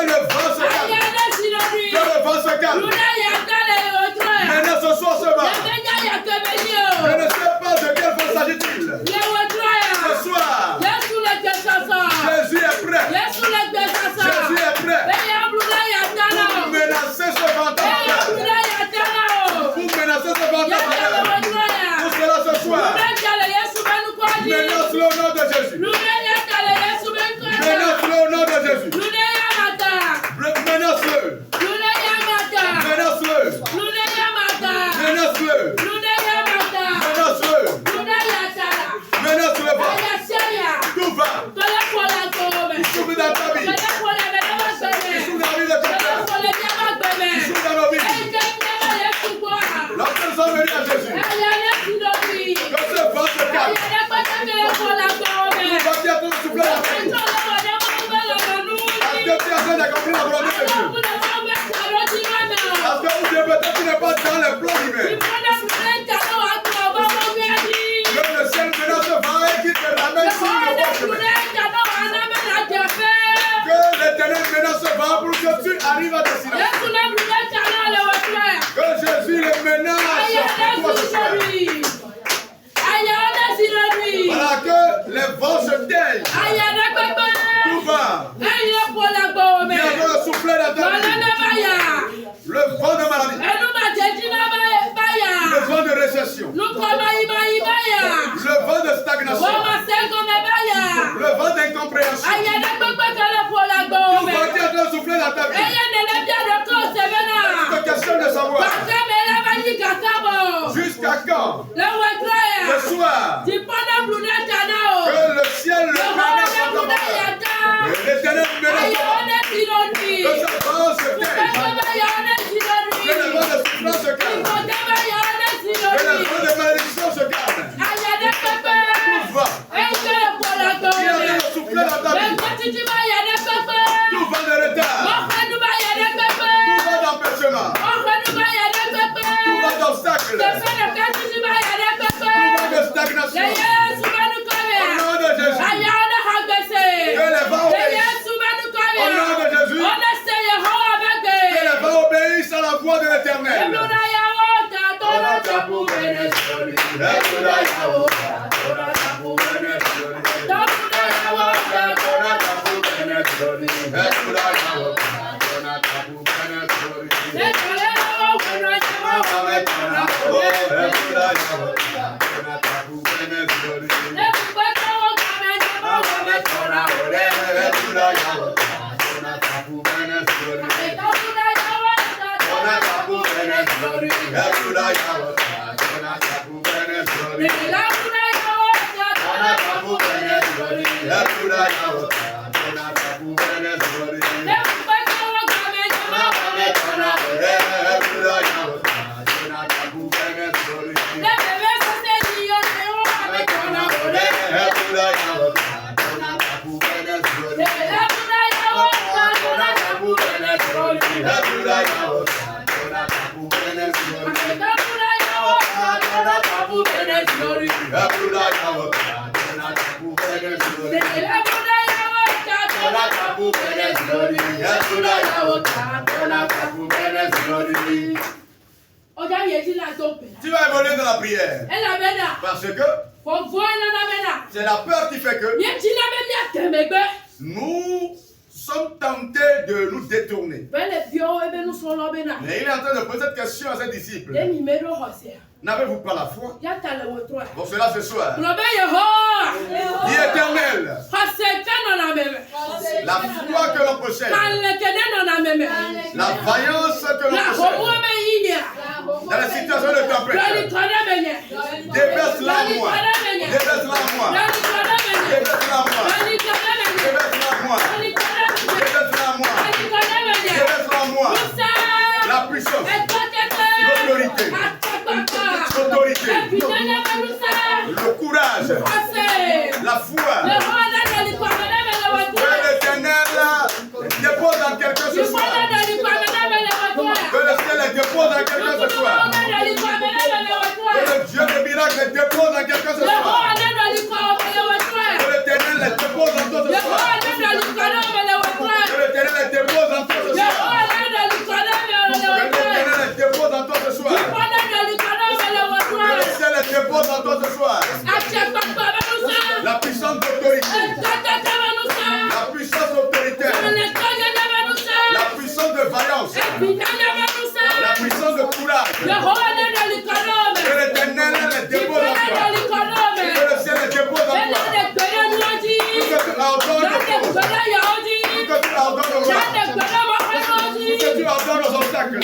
le vent se calme. Que le vent se calme. Maintenant ce soir ce vent. Je ne sais pas de quel vent s'agit-il. stagnation. nous comme Ibaya. Le vent de stagnation. Le vent d'incompréhension. Aïe, ne peut pas te le pour la Tout gomme. va qui est en train de souffler dans ta vie. Aïe, ne le bien de cause, c'est C'est venant. une question de savoir. Jusqu'à quand? Le soir. Que le ciel, le planète sont en bas. L'éternel menace que sa parole se taise. Que le vent de souffrance se calme. Que le vent de malédiction se calme. Tout va. Qui est en train de souffler dans ta vie. Tout va de retard. Tout va d'empêchement. Tout va d'obstacle. Tout va de stagnation. Au nom de Jésus. Que les vents obéissent. Au nom de Jésus. Que les vents obéissent à la voix de l'Éternel. Tu vas évoluer dans la prière. Parce que c'est la peur qui fait que nous sommes tentés de nous détourner. Mais il est en train de poser cette question à ses disciples. N'avez-vous pas la foi? Pour cela ce soir, dis Éternel, la foi que l'on possède, la vaillance que l'on possède, dans la situation de tempête, déverse-la en moi, déverse-la en moi, déverse-la en moi, déverse-la en moi, déverse-la en moi, déverse-la en moi, la puissance, l'autorité, le courage, la foi, que l'Éternel dépose en quelqu'un ce soir, que le ciel dépose en quelqu'un ce soir, que le Dieu de miracle dépose en quelqu'un ce soir, que l'Éternel dépose en toi ce soir, que l'Éternel dépose en toi ce soir, que l'Éternel dépose en toi ce soir, que le ciel dépose en toi ce soir, la puissance d'autorité, la puissance autoritaire, la puissance de vaillance, la puissance de courage, que l'Éternel dépose en toi, que le ciel dépose en toi, que tu ordonnes de force, que tu ordonnes de gloire, que tu ordonnes aux obstacles.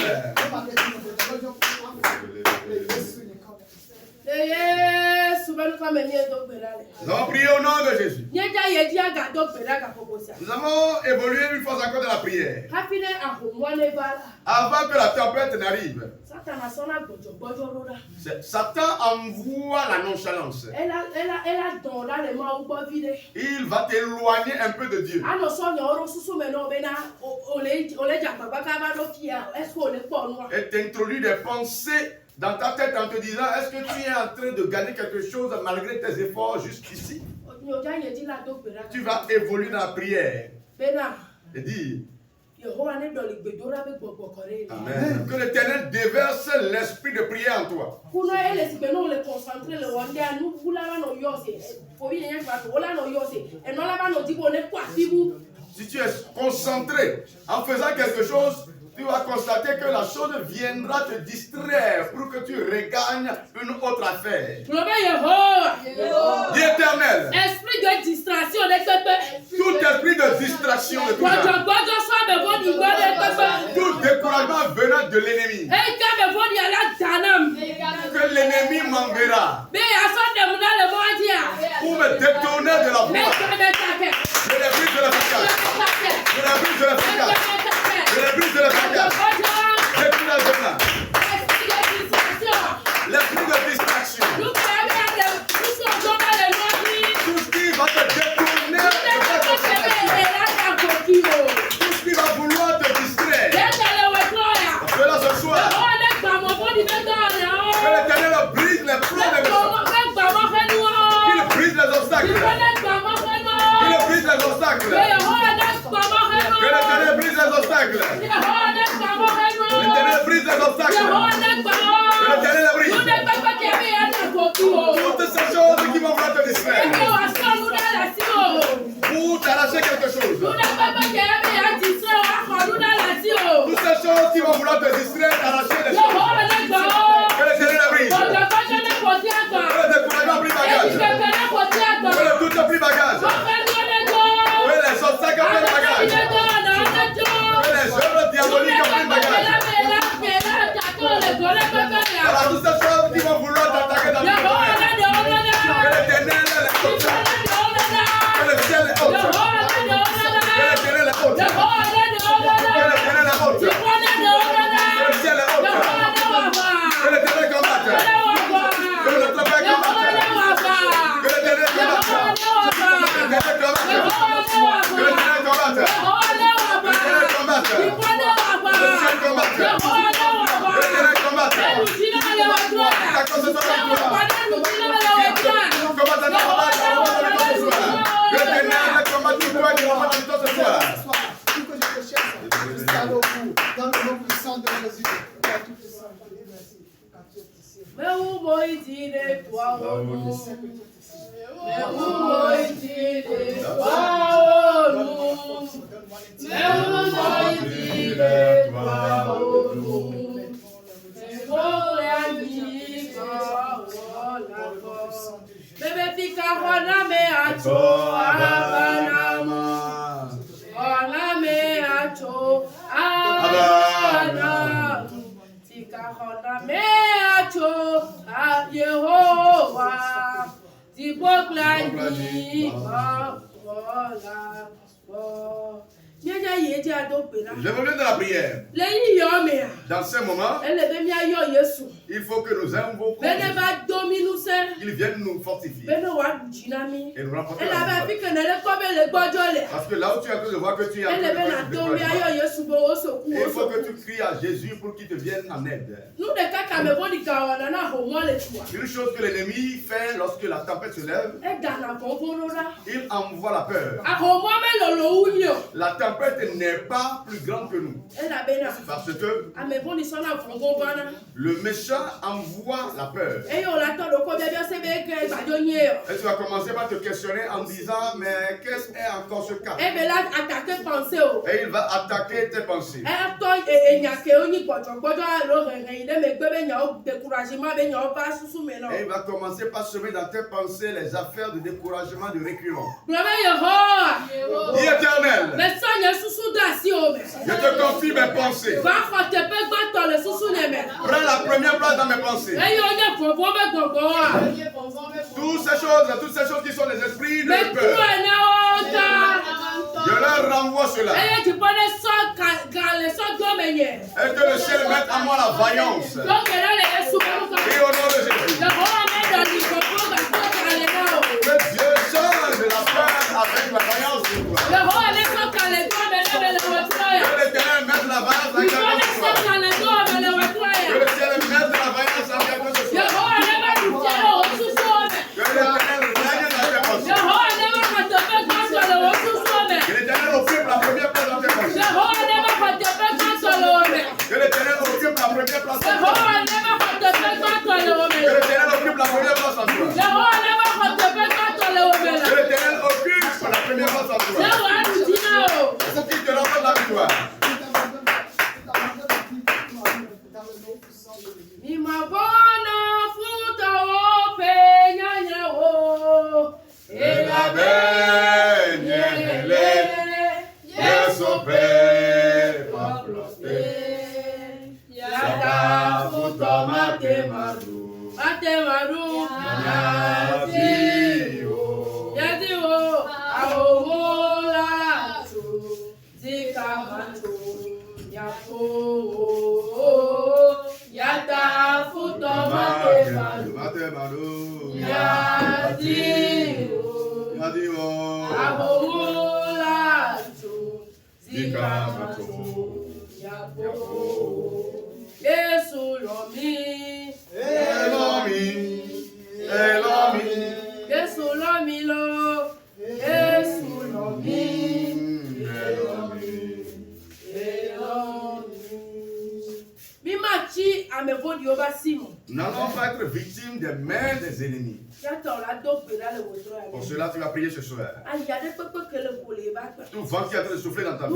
Nous avons prié au nom de Jésus. Nous avons évolué une fois encore dans la prière. Avant que la tempête n'arrive, Satan envoie la nonchalance. Il va t'éloigner un peu de Dieu. Et t'introduire des pensées dans ta tête en te disant, est-ce que tu es en train de gagner quelque chose malgré tes efforts jusqu'ici? Tu vas évoluer dans la prière et dire Amen. Que l'Éternel déverse l'esprit de prière en toi. Si tu es concentré en faisant quelque chose, tu vas constater que la chose viendra te distraire pour que tu regagnes une autre affaire. Global Yehowa. Dis éternel, Esprit de distraction, les peuples. tout esprit de distraction de tout ça, tout découragement venant de l'ennemi, que l'ennemi m'enverra pour me détourner de la voie. Je les brise de la fracas. Je les brise de la fracas. Je les brise de la fracas. Découragement. L'esprit de distraction. Tout ce qui va te détourner de votre chemin. Tout ce qui va vouloir te distraire. Cela ce soir. Que l'Éternel brise les plans de mes qu'il brise les obstacles. Qu'il brise les obstacles. Que l'Éternel brise les obstacles. L'Éternel brise les obstacles. Que l'Éternel les brise. Toutes ces choses qui vont te distraire. Pour t'arracher quelque chose. Toutes ces choses qui vont vouloir te distraire, t'arracher les choses. Que l'Éternel les brise. Que le découragement pris bagage. Que le doute pris bagage. Que les obstacles pris bagage. Que les œuvres diaboliques pris bagage. Alors toutes ces choses qui vont vouloir t'attaquer dans le monde. Que l'Éternel les ôte. Que le ciel les ôte. Que l'Éternel les ôte. Que l'Éternel les ôte. Que le ciel les ôte. Que l'Éternel combatte. Que le travail combatte. Que l'Éternel combatte. Que l'Éternel combatte. Que l'Éternel combatte. Que l'Éternel combatte. Que le ciel combatte. Que l'Éternel combatte. Ta cause soit avec toi. Combatte ta combatte ce soir. Que l'Éternel combatte pour toi et que combatte avec toi ce soir. Tout que je te cherche, jusqu'à l'au bout, dans le nom puissant de Jésus. Père Tout-Puissant, je te remercie quand tu es ici. Bébé fika hona me acho abanama. Hona me acho abanama. Fika hona me acho Yehowa. Tiboklani hola. Je reviens de la prière. Dans ce moment, il faut que nous invoquions qu'il vienne nous fortifier et nous remporter la victoire. Parce que là où tu es en train de voir que tu es en train de il faut que tu cries à Jésus pour qu'il te vienne en aide. Une chose que l'ennemi fait lorsque la tempête se lève, il envoie la peur. La tempête n'est pas plus grande que nous. Parce que le méchant envoie la peur. Et tu vas commencer par te questionner en disant, mais qu'est-ce est encore ce cas? Et il va attaquer tes pensées. Et il va commencer par semer dans tes pensées les affaires de découragement, de reculons. Dis éternel, je te confie mes pensées. Prends la première place dans mes pensées. Toutes ces choses qui sont les esprits de peur, je leur renvoie cela. Et que le ciel mette en moi la vaillance. Et au nom de Jésus. Que Dieu change la peur avec la vaillance de toi. Que l'Éternel mette la vaillance avec la vaillance. Que le ciel mette la vaillance avec la vaillance. Que l'Éternel règne dans tes pensées. Que l'Éternel occupe la première place dans tes pensées. Que l'Éternel occupe la première place dans tes pensées. kamato yapo yata futo matemado yadi abomulato zikamato yapo Yesu lomi Elomi. Yesu lomi lo Yesu lomi Mimachi amevodi oba Simon. Nous n'allons pas être victimes des mains des ennemis. Pour cela, tu vas prier ce soir. Tout vent qui est en train de souffler dans ta vie,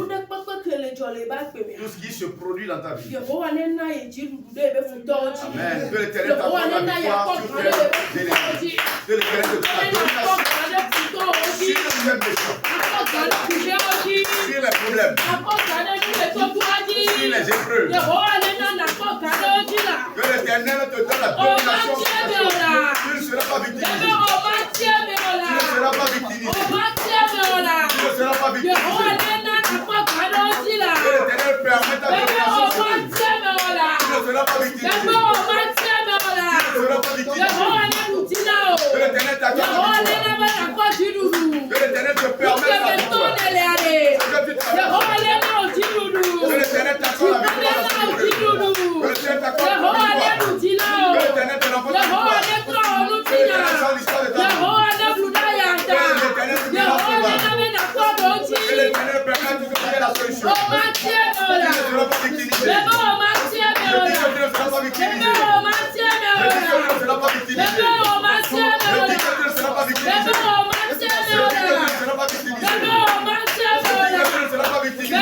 tout ce qui se produit dans ta vie. Amen. Que l'Éternel t'accorde la victoire sur tes ennemis. Que l'Éternel te donne la domination sur les méchants, sur les problèmes, sur les épreuves. Que l'Éternel te donne la domination sur les choses. Tu ne seras pas victimisé. Tu ne seras pas victimisé. Tu ne seras pas victimisé. Que l'Éternel permette ta domination sur lui. Tu ne seras pas victimisé. Tu ne seras pas victimisé. Que l'Éternel t'accorde la victoire. Que l'Éternel te permette la victoire. Que tu traverses. Que l'Éternel t'accorde la victoire. Que l'Éternel t'accorde la victoire. Que l'Éternel te remporte la victoire. Que l'Éternel change l'histoire de ta vie. Que l'Éternel te guide dans ce bas. Que l'Éternel permette de trouver la solution. Tu ne seras pas victimisé. Je dis que tu ne seras pas victimisé. Je dis que tu ne seras pas victimisé. Je dis que tu ne seras pas victimisé. Je dis que tu ne seras pas victimisé. Je dis que tu ne seras pas victimisé. Tu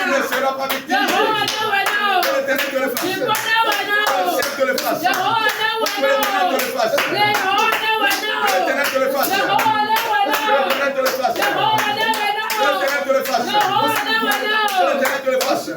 ne seras pas victimisé. Que l'Éternel te le fasse. Que l'Éternel te le fasse. Que l'Éternel te le fasse. Que l'Éternel te le fasse. Que l'Éternel te le fasse. Que l'Éternel te le fasse. Que l'Éternel te le fasse.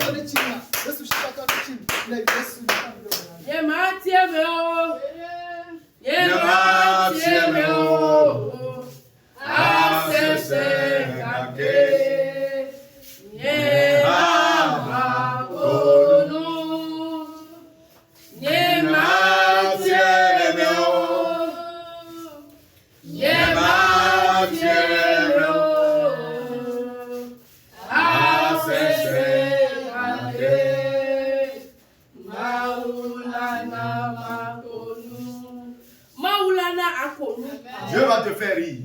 Dieu va te faire rire.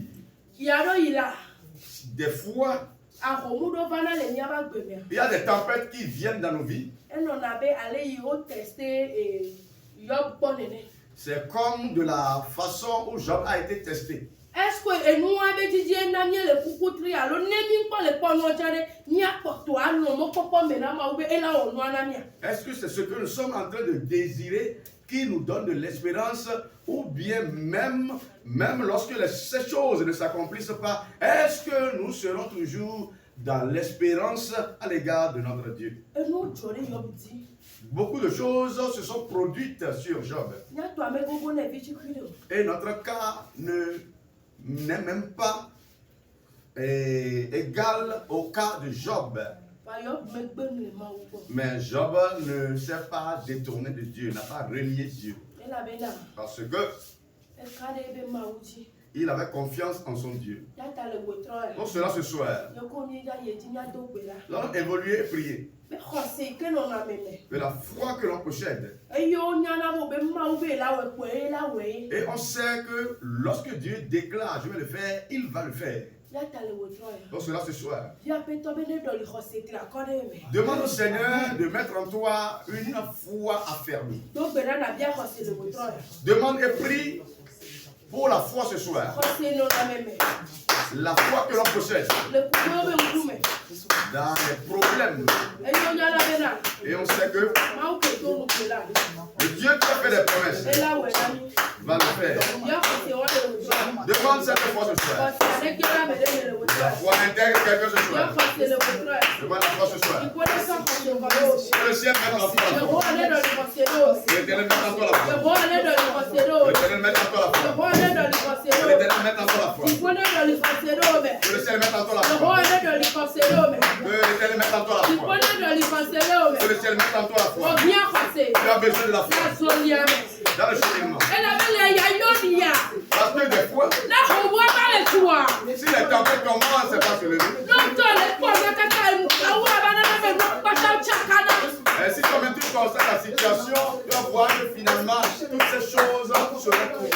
Des fois, il y a des tempêtes qui viennent dans nos vies. C'est comme de la façon où Job a été testé. Est-ce que c'est ce que nous sommes en train de désirer qui nous donne de l'espérance, ou bien même lorsque ces choses ne s'accomplissent pas, est-ce que nous serons toujours dans l'espérance à l'égard de notre Dieu? Beaucoup de choses se sont produites sur Job. Et notre cas n'est même pas égal au cas de Job. Mais Job ne s'est pas détourné de Dieu, n'a pas renié Dieu. Parce que il avait confiance en son Dieu. Pour cela, ce soir, nous allons évoluer et prier. De la foi que l'on possède. Et on sait que lorsque Dieu déclare, je vais le faire, il va le faire. Pour cela, ce soir, demande au Seigneur de mettre en toi une foi affermie. Demande et prie pour la foi ce soir. La foi que l'on possède dans les problèmes. Et on sait que le Dieu qui a fait des promesses va le faire. Demande cette foi ce soir. La foi intègre quelqu'un ce soir. Demande la foi ce soir. Que le ciel mette en toi la foi. Que l'Éternel mette en toi la foi. Que l'Éternel mette en toi la foi. Que l'Éternel mette en toi la foi. Que le ciel mette en toi la foi. Que essentiellement dans toi la foi. Obia xɔse. Tu as besoin de la foi Na zɔlia me. dans le cheminement. Elabe le yayɔnia. Parce que des fois, Na xɔbua ba le tua. si les tempêtes commencent, c'est pas se lever. Lɔtɔ le kpɔ ne kaka awu aba na me no kpata tsakana. Et si toi-même tu constates la situation, tu vas voir que finalement, toutes ces choses seront trouvées.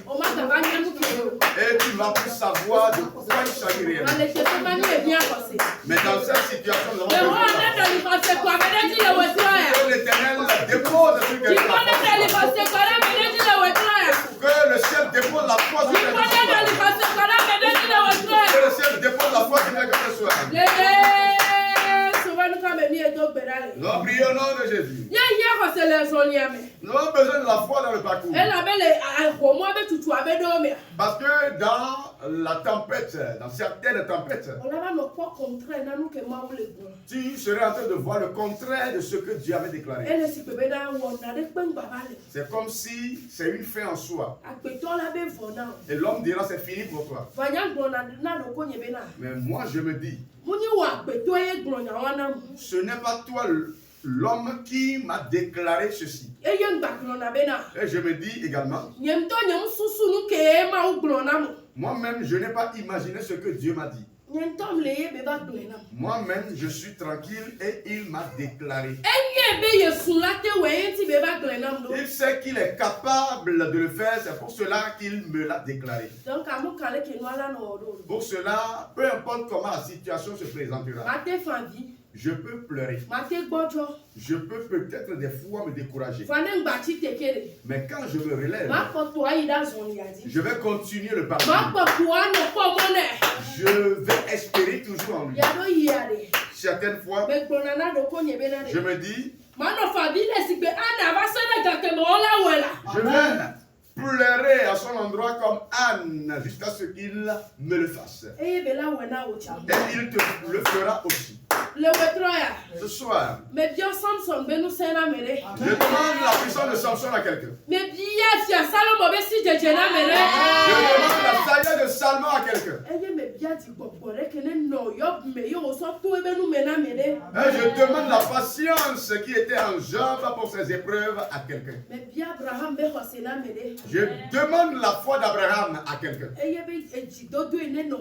O ma gaba nya nu ke o. Et tu vas plus savoir de quoi il s'agit réellement. Ale ke so ma ni ebia xɔse. Mais dans cette situation, nous Le avons ho ne besoin do li xɔse ko ame ne ti le wetrɔ ya. que l'Éternel dépose sur Ti quelqu'un ko ne do li la foi. xɔse ko ame ne ti le wetrɔ ya. Que le ciel dépose la foi sur Ti ko ne do quelqu'un. li xɔse ko ame ne ti le wetrɔ Que ya. le ciel dépose la foi sur quelqu'un ce soir. Sovanu ka me mi edo gbera le. Nous prions au nom de Jésus. Ye xɔse le zɔlia me. Nous avons besoin de la foi dans le parcours. Elabe le axɔmɔ be tutu abe do me. Parce que dans la tempête, dans certaines tempêtes, On va me kpɔ contraire na nu ke ma wo le gbɔ. tu serais en train de voir le contraire de ce que Dieu avait déclaré. Ele si bebe na wɔ na de kpe ŋgba va le. C'est comme si c'est une fin en soi. Agbetɔ la be vɔ na o. Et l'homme dira c'est fini pour toi. Vanya gblɔ na do ko nye be na. Mais moi je me dis, Mu nyi wɔ agbetɔ ye gblɔ nya wa na mu. ce n'est pas toi l'homme qui m'a déclaré ceci. Eye ŋgba gblɔ na be na. Et je me dis également, Nye ŋutɔ nye susu nu ke ma wo gblɔ na mu. moi-même je n'ai pas imaginé ce que Dieu m'a dit. Nye ŋutɔ le ye be va gblɔ na mu. Moi-même je suis tranquille et il m'a déclaré. Enye be ye sun la te wɔ ye ŋuti be va gblɔ na mu do. Il sait qu'il est capable de le faire, c'est pour cela qu'il me l'a déclaré. Donc amu kan le ke nu ala na wɔ do. Pour cela, peu importe comment la situation se présentera, Ma te fa vi. je peux pleurer. Ma te gbɔdzɔ. Je peux peut-être des fois me décourager. Fa ne ŋgba tsi te ke le. Mais quand je me relève, Ma kpɔ to ayi da zɔlia di. je vais continuer le Ma parcours. kpɔ to anɔ kpɔ mɔ nɛ. Je vais espérer toujours en lui. Ya do yia de. Certaines fois, Be gblɔ na na do ko nye be na je de. me dis, Ma nɔ fa vi le si gbe ana va se ne gake me wo la wɔ la. je vais pleurer à son endroit comme Anne jusqu'à ce qu'il me le fasse. Eye be la wɔ na wo tsa. Et il te le fera aussi. Le wetrɔ ya. Ce soir, Me bia Samson be nu se na me de. je demande la puissance de Samson à quelqu'un. Me bia fia Salomo be si dzedze na me de. Je demande la sagesse de Salmon à quelqu'un. Eye me bia di gbɔgbɔ ɖe ke ne nɔ Yob me ye wòsɔ to ebe nu me na me de. Et je demande la patience qui était en Job pour ses épreuves à quelqu'un. Me bia Abraham be xɔse na me de. Je demande la foi d'Abraham à quelqu'un. Eye be edzidodo yi ne nɔ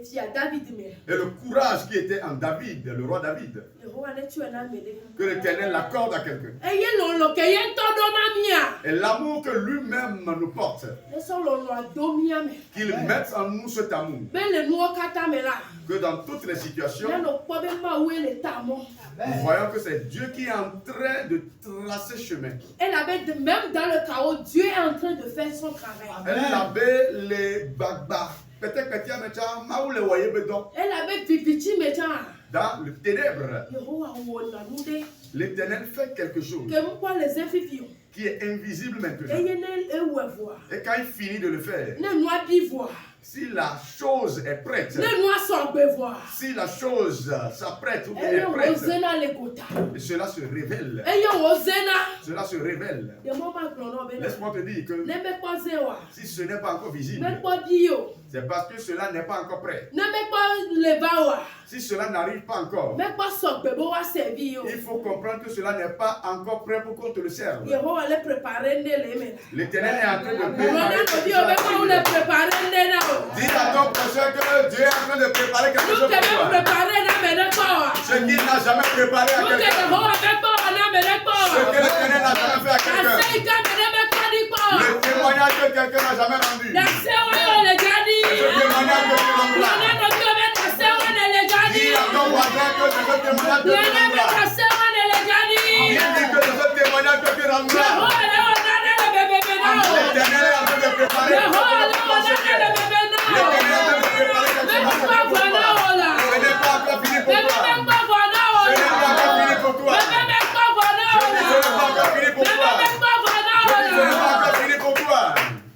fia David me. Et le courage qui était en David, le roi David, Yehowa ne tue na me de. que l'Éternel l'accorde à quelqu'un. Eye lɔlɔ ke ye ŋutɔ ɖo na mia. Et l'amour que lui-même nous porte, Esɔ lɔlɔa do mia me. qu'il mette en nous cet amour, Be le nuwo katã me la. que dans toutes les situations, Ne nɔ kpɔ be Mawu ye le ta mɔ. nous voyons que c'est Dieu qui est en train de tracer chemin. Même dans le chaos, Dieu est en train de faire son travail. Elle avait les bagbas. Peut-être que tu as maintenant, Maou le voyait bedon. Elle avait pipiti maintenant. Dans le ténèbre, Yehowa wɔ na nu de. l'Éternel fait quelque chose Que mu kpɔ le ze fifi o. qui est invisible maintenant. Eye ne ewɔe voa. Et quand il finit de le faire, Ne nua bi voa. si la chose est prête, Ne nua sɔgbe voa. si la chose s'apprête ou Eye est wo prête, zena le gota. et cela se révèle. Eye wo zena. Cela se révèle. Demo ma gblɔ na be na. Laisse-moi te dire que Ne me kpɔ ze wa. si ce n'est pas encore Me visible, kpɔ bi o. c'est parce que cela n'est pas encore prêt. Ne me kpɔ leba wa. Si cela n'arrive pas encore, Me kpɔ sɔgbe be wa servi o. il faut comprendre que cela n'est pas encore prêt pour qu'on te le serve. Yehowa le prepare ne le me la. L'Éternel est en train de Wòle préparer ne quelque bi chose o be à kɔ toi. le prepare ne na o. Dis à ton prochain que Dieu est en train de préparer quelque Nu chose ke pour be toi. prepare na me ne kpɔ wa. Ce qu'il n'a jamais préparé à Nu ke quelqu'un. Yehowa be kpɔ wa na me ne kpɔ Ce que wa. l'Éternel n'a jamais fait à quelqu'un. Ase yi ka me ne be kpɔ di kpɔ wa. Le témoignage que quelqu'un n'a jamais rendu. Dase wa yo le dza di. Ce témoignage que tu rendras. Wòle ne bi o be dase wa ne le dza di. Dis à ton voisin que c'est ce témoignage que tu Wòle ne be rendras. dase wa ne le dza di. Il dit que c'est ce témoignage que tu rendras. Yehowa le wɔ na ne le bebe na o. L'Éternel est en train de préparer quelque Yehowa chose le pour wɔ ton na ne le Seigneur. bebe na o. L'Éternel est en train de préparer quelque Me chose kpɔ pour gbɔ na toi. o la. Ce n'est pas encore fini pour Me toi. me kpɔ gbɔ na o Ce n'est pas la. encore fini pour toi. Me me kpɔ gbɔ na o la. Ce n'est pas encore fini pour Me toi. me kpɔ gbɔ na o Ce n'est pas la. encore fini pour toi.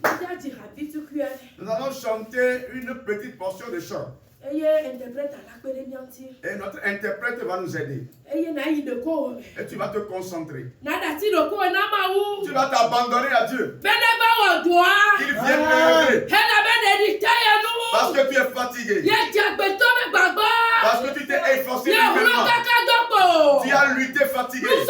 Déjà dit habitué. Nous allons chanter une petite portion de chant. Eye interprète à la pere mianti. Et notre interprète va nous aider. Eye na yi de ko me. Et tu vas te concentrer. Na da ti do ko na ma wu. Tu vas t'abandonner à Dieu. Bene ba wo doa. Qu'il vienne t'aider. He na be de di taya nu. Parce que tu es fatigué. Ye jagbe to me gbagbo. Parce que tu t'es efforcé Ye hulo mutuellement. kaka doko. Tu as lutté fatigué. Nu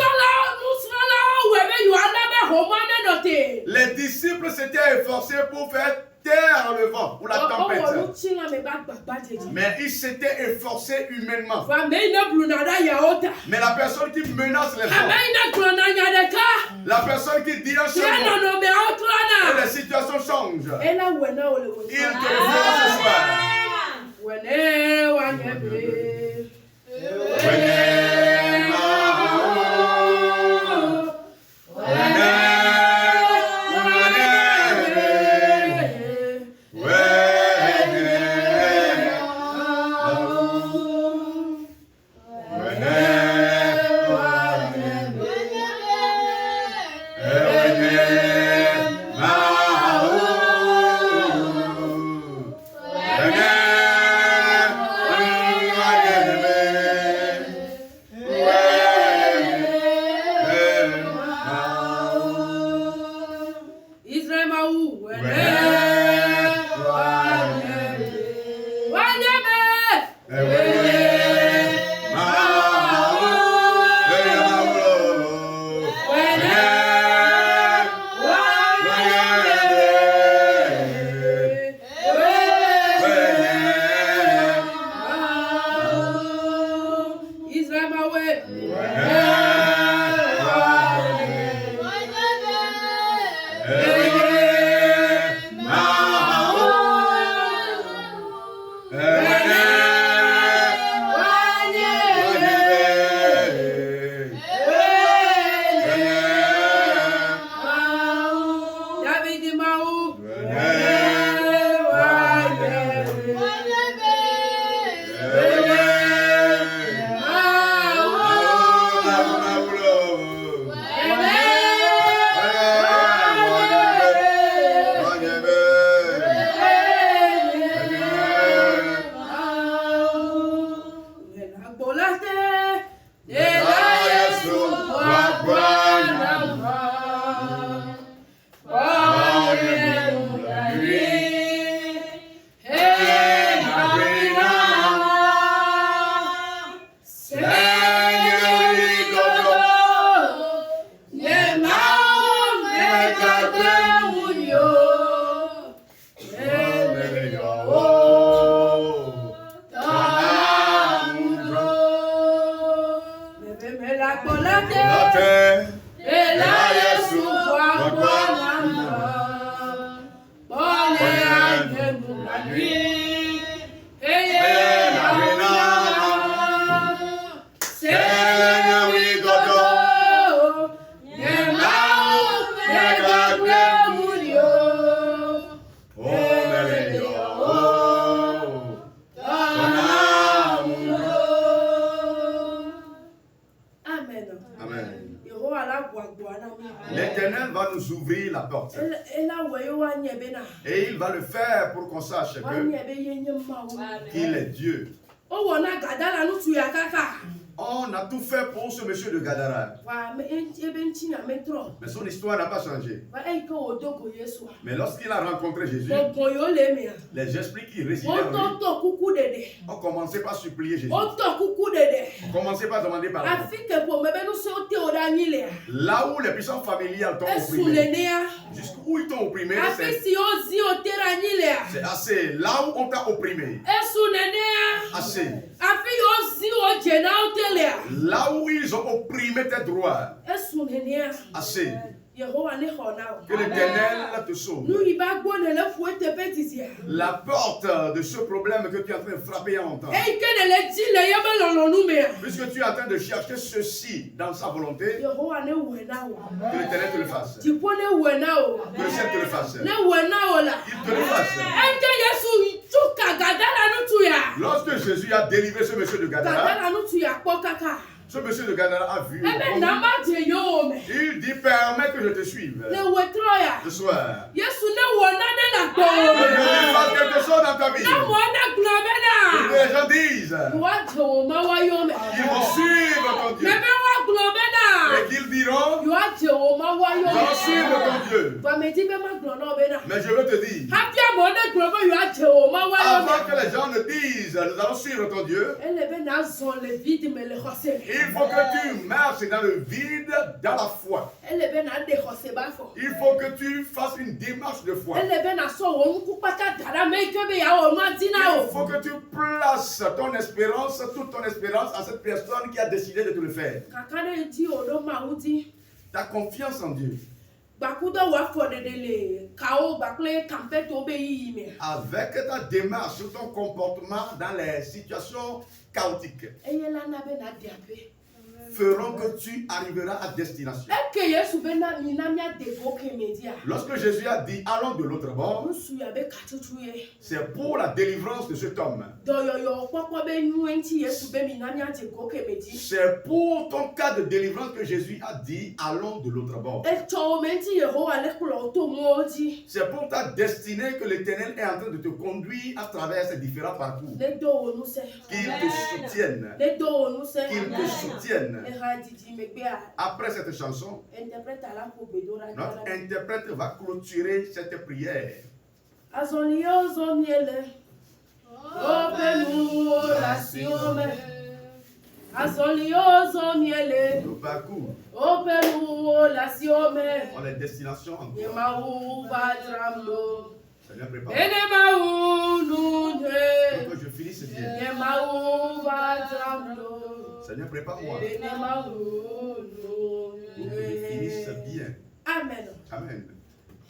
fait taire le vent ou la Oh, tempête. oh, tsi la me ba gbagba jeje. Mais il s'était efforcé humainement. Va me ina bluna da ya ota. Mais la personne qui menace les Ame gens, ina glona nya de ka. la personne qui dit un seul Ya no mot, no me et otrana. la situation change. Ela wena ole Il te wena. le fera ce soir. Wene wa nyebe. L'Éternel va nous ouvrir la porte. Et il va le faire pour qu'on sache qu'il est Dieu. On a tout fait pour ce monsieur de Gadara. Mais son histoire n'a pas changé. Mais lorsqu'il a rencontré Jésus, les esprits qui résidaient en lui ont commencé par supplier Jésus. Ont commencé par demander pardon. Là où les puissants familiales t'ont opprimé, jusqu'où ils t'ont opprimé, c'est assez. Là où on t'a opprimé, assez. Là où ils ont opprimé tes droits, assez. Que l'Éternel te sauve. La porte de ce problème que tu es en train de frapper il y a longtemps, puisque tu es en train de chercher ceci dans sa volonté, que l'Éternel te le fasse. Que le ciel te le fasse. Il te le fasse. Lorsque Jésus a délivré ce monsieur de Gadara, ce monsieur de Gadara a vu. Il dit, permets que je te suive. Ce soir. Que Jésus fasse quelque chose dans ta vie. Que les gens disent, ils vont suivre ton Dieu. Et qu'ils diront, j'en suivre ton Dieu. Mais je veux te dire, avant que les gens ne disent, nous allons suivre ton Dieu, ele be na zɔn le vide me le xɔse me. il faut que tu marches dans le vide, dans la foi. ele be na de xɔse ba fɔ. Il faut que tu fasses une démarche de foi. ele be na sɔ wɔn ŋku kpata da ɖa me yi ke be ya wɔ nua dina Il o. faut que tu places ton espérance, toute ton espérance à cette personne qui a décidé de te le faire. kaka ɖe ŋuti o ɖo mawu di. Ta confiance en Dieu. gbakudɔ wɔ afɔ ɖeɖe le kawo gbakple kampɛtɔ be yiyi me. Avec ta démarche, ton comportement dans les situations chaotiques, eye la na be na de aƒe. feront que tu arriveras à destination. eke yesu be na mi na mia de go keme dia. Lorsque Jésus a dit allons de l'autre bord, nusu ya be katsutsu ye. c'est pour la délivrance de cet homme. dɔyɔyɔ kpɔkpɔ be nu ŋuti yesu be mi na mia de go keme di. C'est pour ton cas de délivrance que Jésus a dit allons de l'autre bord. etsɔ me ŋuti yehowa le kplɔ to mɔwo dzi. C'est pour ta destinée que l'Éternel est en train de te conduire à travers ces différents parcours. ne do wo nusɛ. Qu'il te soutienne. ne do wo nusɛ. Qu'il te soutienne. eha didi megbea. Après cette chanson, interprète ala ko gbedoɖa notre dara. interprète va clôturer cette prière. azɔli yewo zɔ miele. woƒe nuwo le asiwo me. azɔli yewo zɔ miele. Nos parcours woƒe nuwo le asiwo me. ont les destinations en nye toi. mawu va dzram ɖo. Seigneur, prépare. ene mawu nu Pour nyuie. que je finisse bien. nye mawu va dzram ɖo. Seigneur, prépare-moi. ene mawu nu Pour que je finisse nyuie. bien. amen. Amen.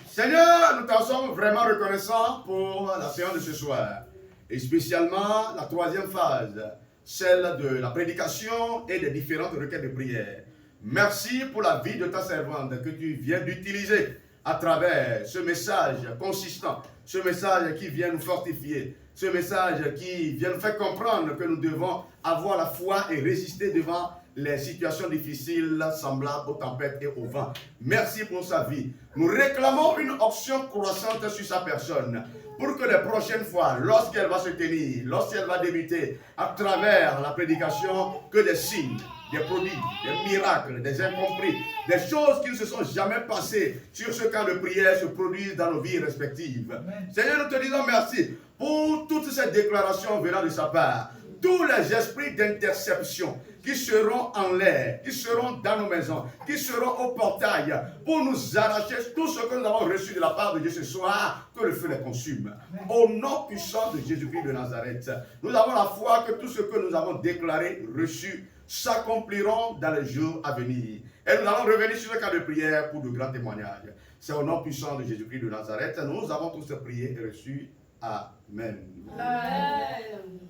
Seigneur, nous t'en sommes vraiment reconnaissants pour la séance de ce soir. Et spécialement la troisième phase, celle de la prédication et des différentes requêtes de prière. Merci pour la vie de ta servante que tu viens d'utiliser à travers ce message consistant, ce message qui vient nous fortifier, ce message qui vient nous faire comprendre que nous devons avoir la foi et résister devant les situations difficiles semblables aux tempêtes et au vent. Merci pour sa vie. Nous réclamons une option croissante sur sa personne pour que les prochaines fois, lorsqu'elle va se tenir, lorsqu'elle va débuter à travers la prédication, que des signes, des prodiges, des miracles, des incompris, des choses qui ne se sont jamais passées sur ce camp de prière se produisent dans nos vies respectives. Amen. Seigneur, nous te disons merci pour toutes ces déclarations venant de sa part. Tous les esprits d'interception qui seront en l'air, qui seront dans nos maisons, qui seront au portail pour nous arracher tout ce que nous avons reçu de la part de Dieu ce soir, que le feu les consume. Au nom puissant de Jésus-Christ de Nazareth, nous avons la foi que tout ce que nous avons déclaré, reçu, s'accompliront dans les jours à venir. Et nous allons revenir sur le cas de prière pour de grands témoignages. C'est au nom puissant de Jésus-Christ de Nazareth. Nous avons tous prié et reçu. Amen. Amen.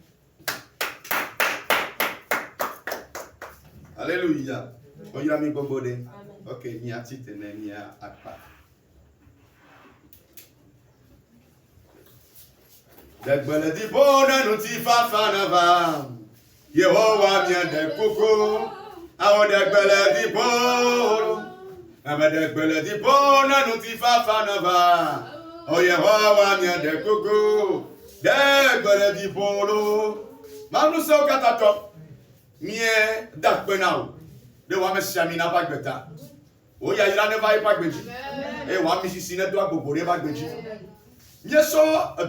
Alléluia. Oyami Bobode. Ok, ni a titene, ni a akpa. Degbele di bona no ti fa fanava. Yehowa mi ade koko. Awo degbele di bona. Ame degbele di bona no ti fa fanava. O Yehowa mi ade koko. Degbele di bona. Manu so katato. Mie dakbenao de wa mesiami na bagbeta o ya ira ne vai bagbeji e wa misisi ne do agbogbo re bagbeji mie so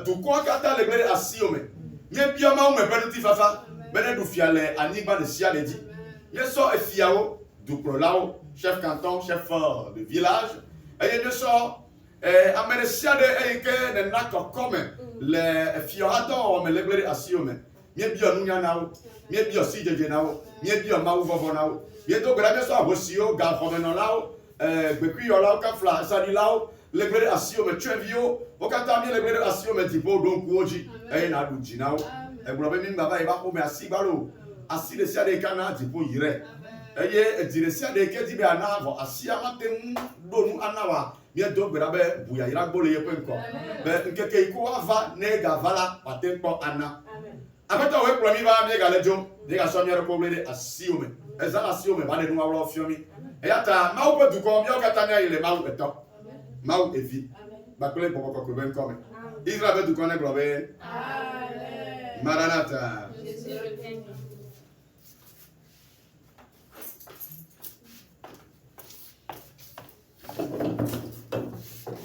duko kata le gbere asiome mie bioma o mebe ti fafa bene du fiale anigba de sia ledi mie so efiawo du prolao chef canton chef de village e ye so amere sia de e ke ne na ko come le fiado me le gbere asiome mie bio nunya nawo mie bio si jeje nawo mie bio mawu vovo nawo mie do gbera so awosio ga fomeno lawo gbekui yo lawo ka fla sadi lawo le gbere asio me twevio o kata mie le gbere asio me tipo don kuoji e na du jinawo e gboro be mi baba e ba ko me asi gbaro asi le sia de kana tipo yire eye dire sia de ke ti be anavo asi amatem donu anawa mie do gbera be buya ira gbole ye kwenko be nkeke iko ava ne ga vala patempo ana After we promi ba mi ga lejo, de ga so mi ro ko le asiome. Eza asiome ba de nu wa fiomi. E yata ma wo du ko mi o kata mi ile ma wo eto. Ma wo evi. Ba kole popo ko ben come. Israel be du ko ne globe. Amen. Maranatha.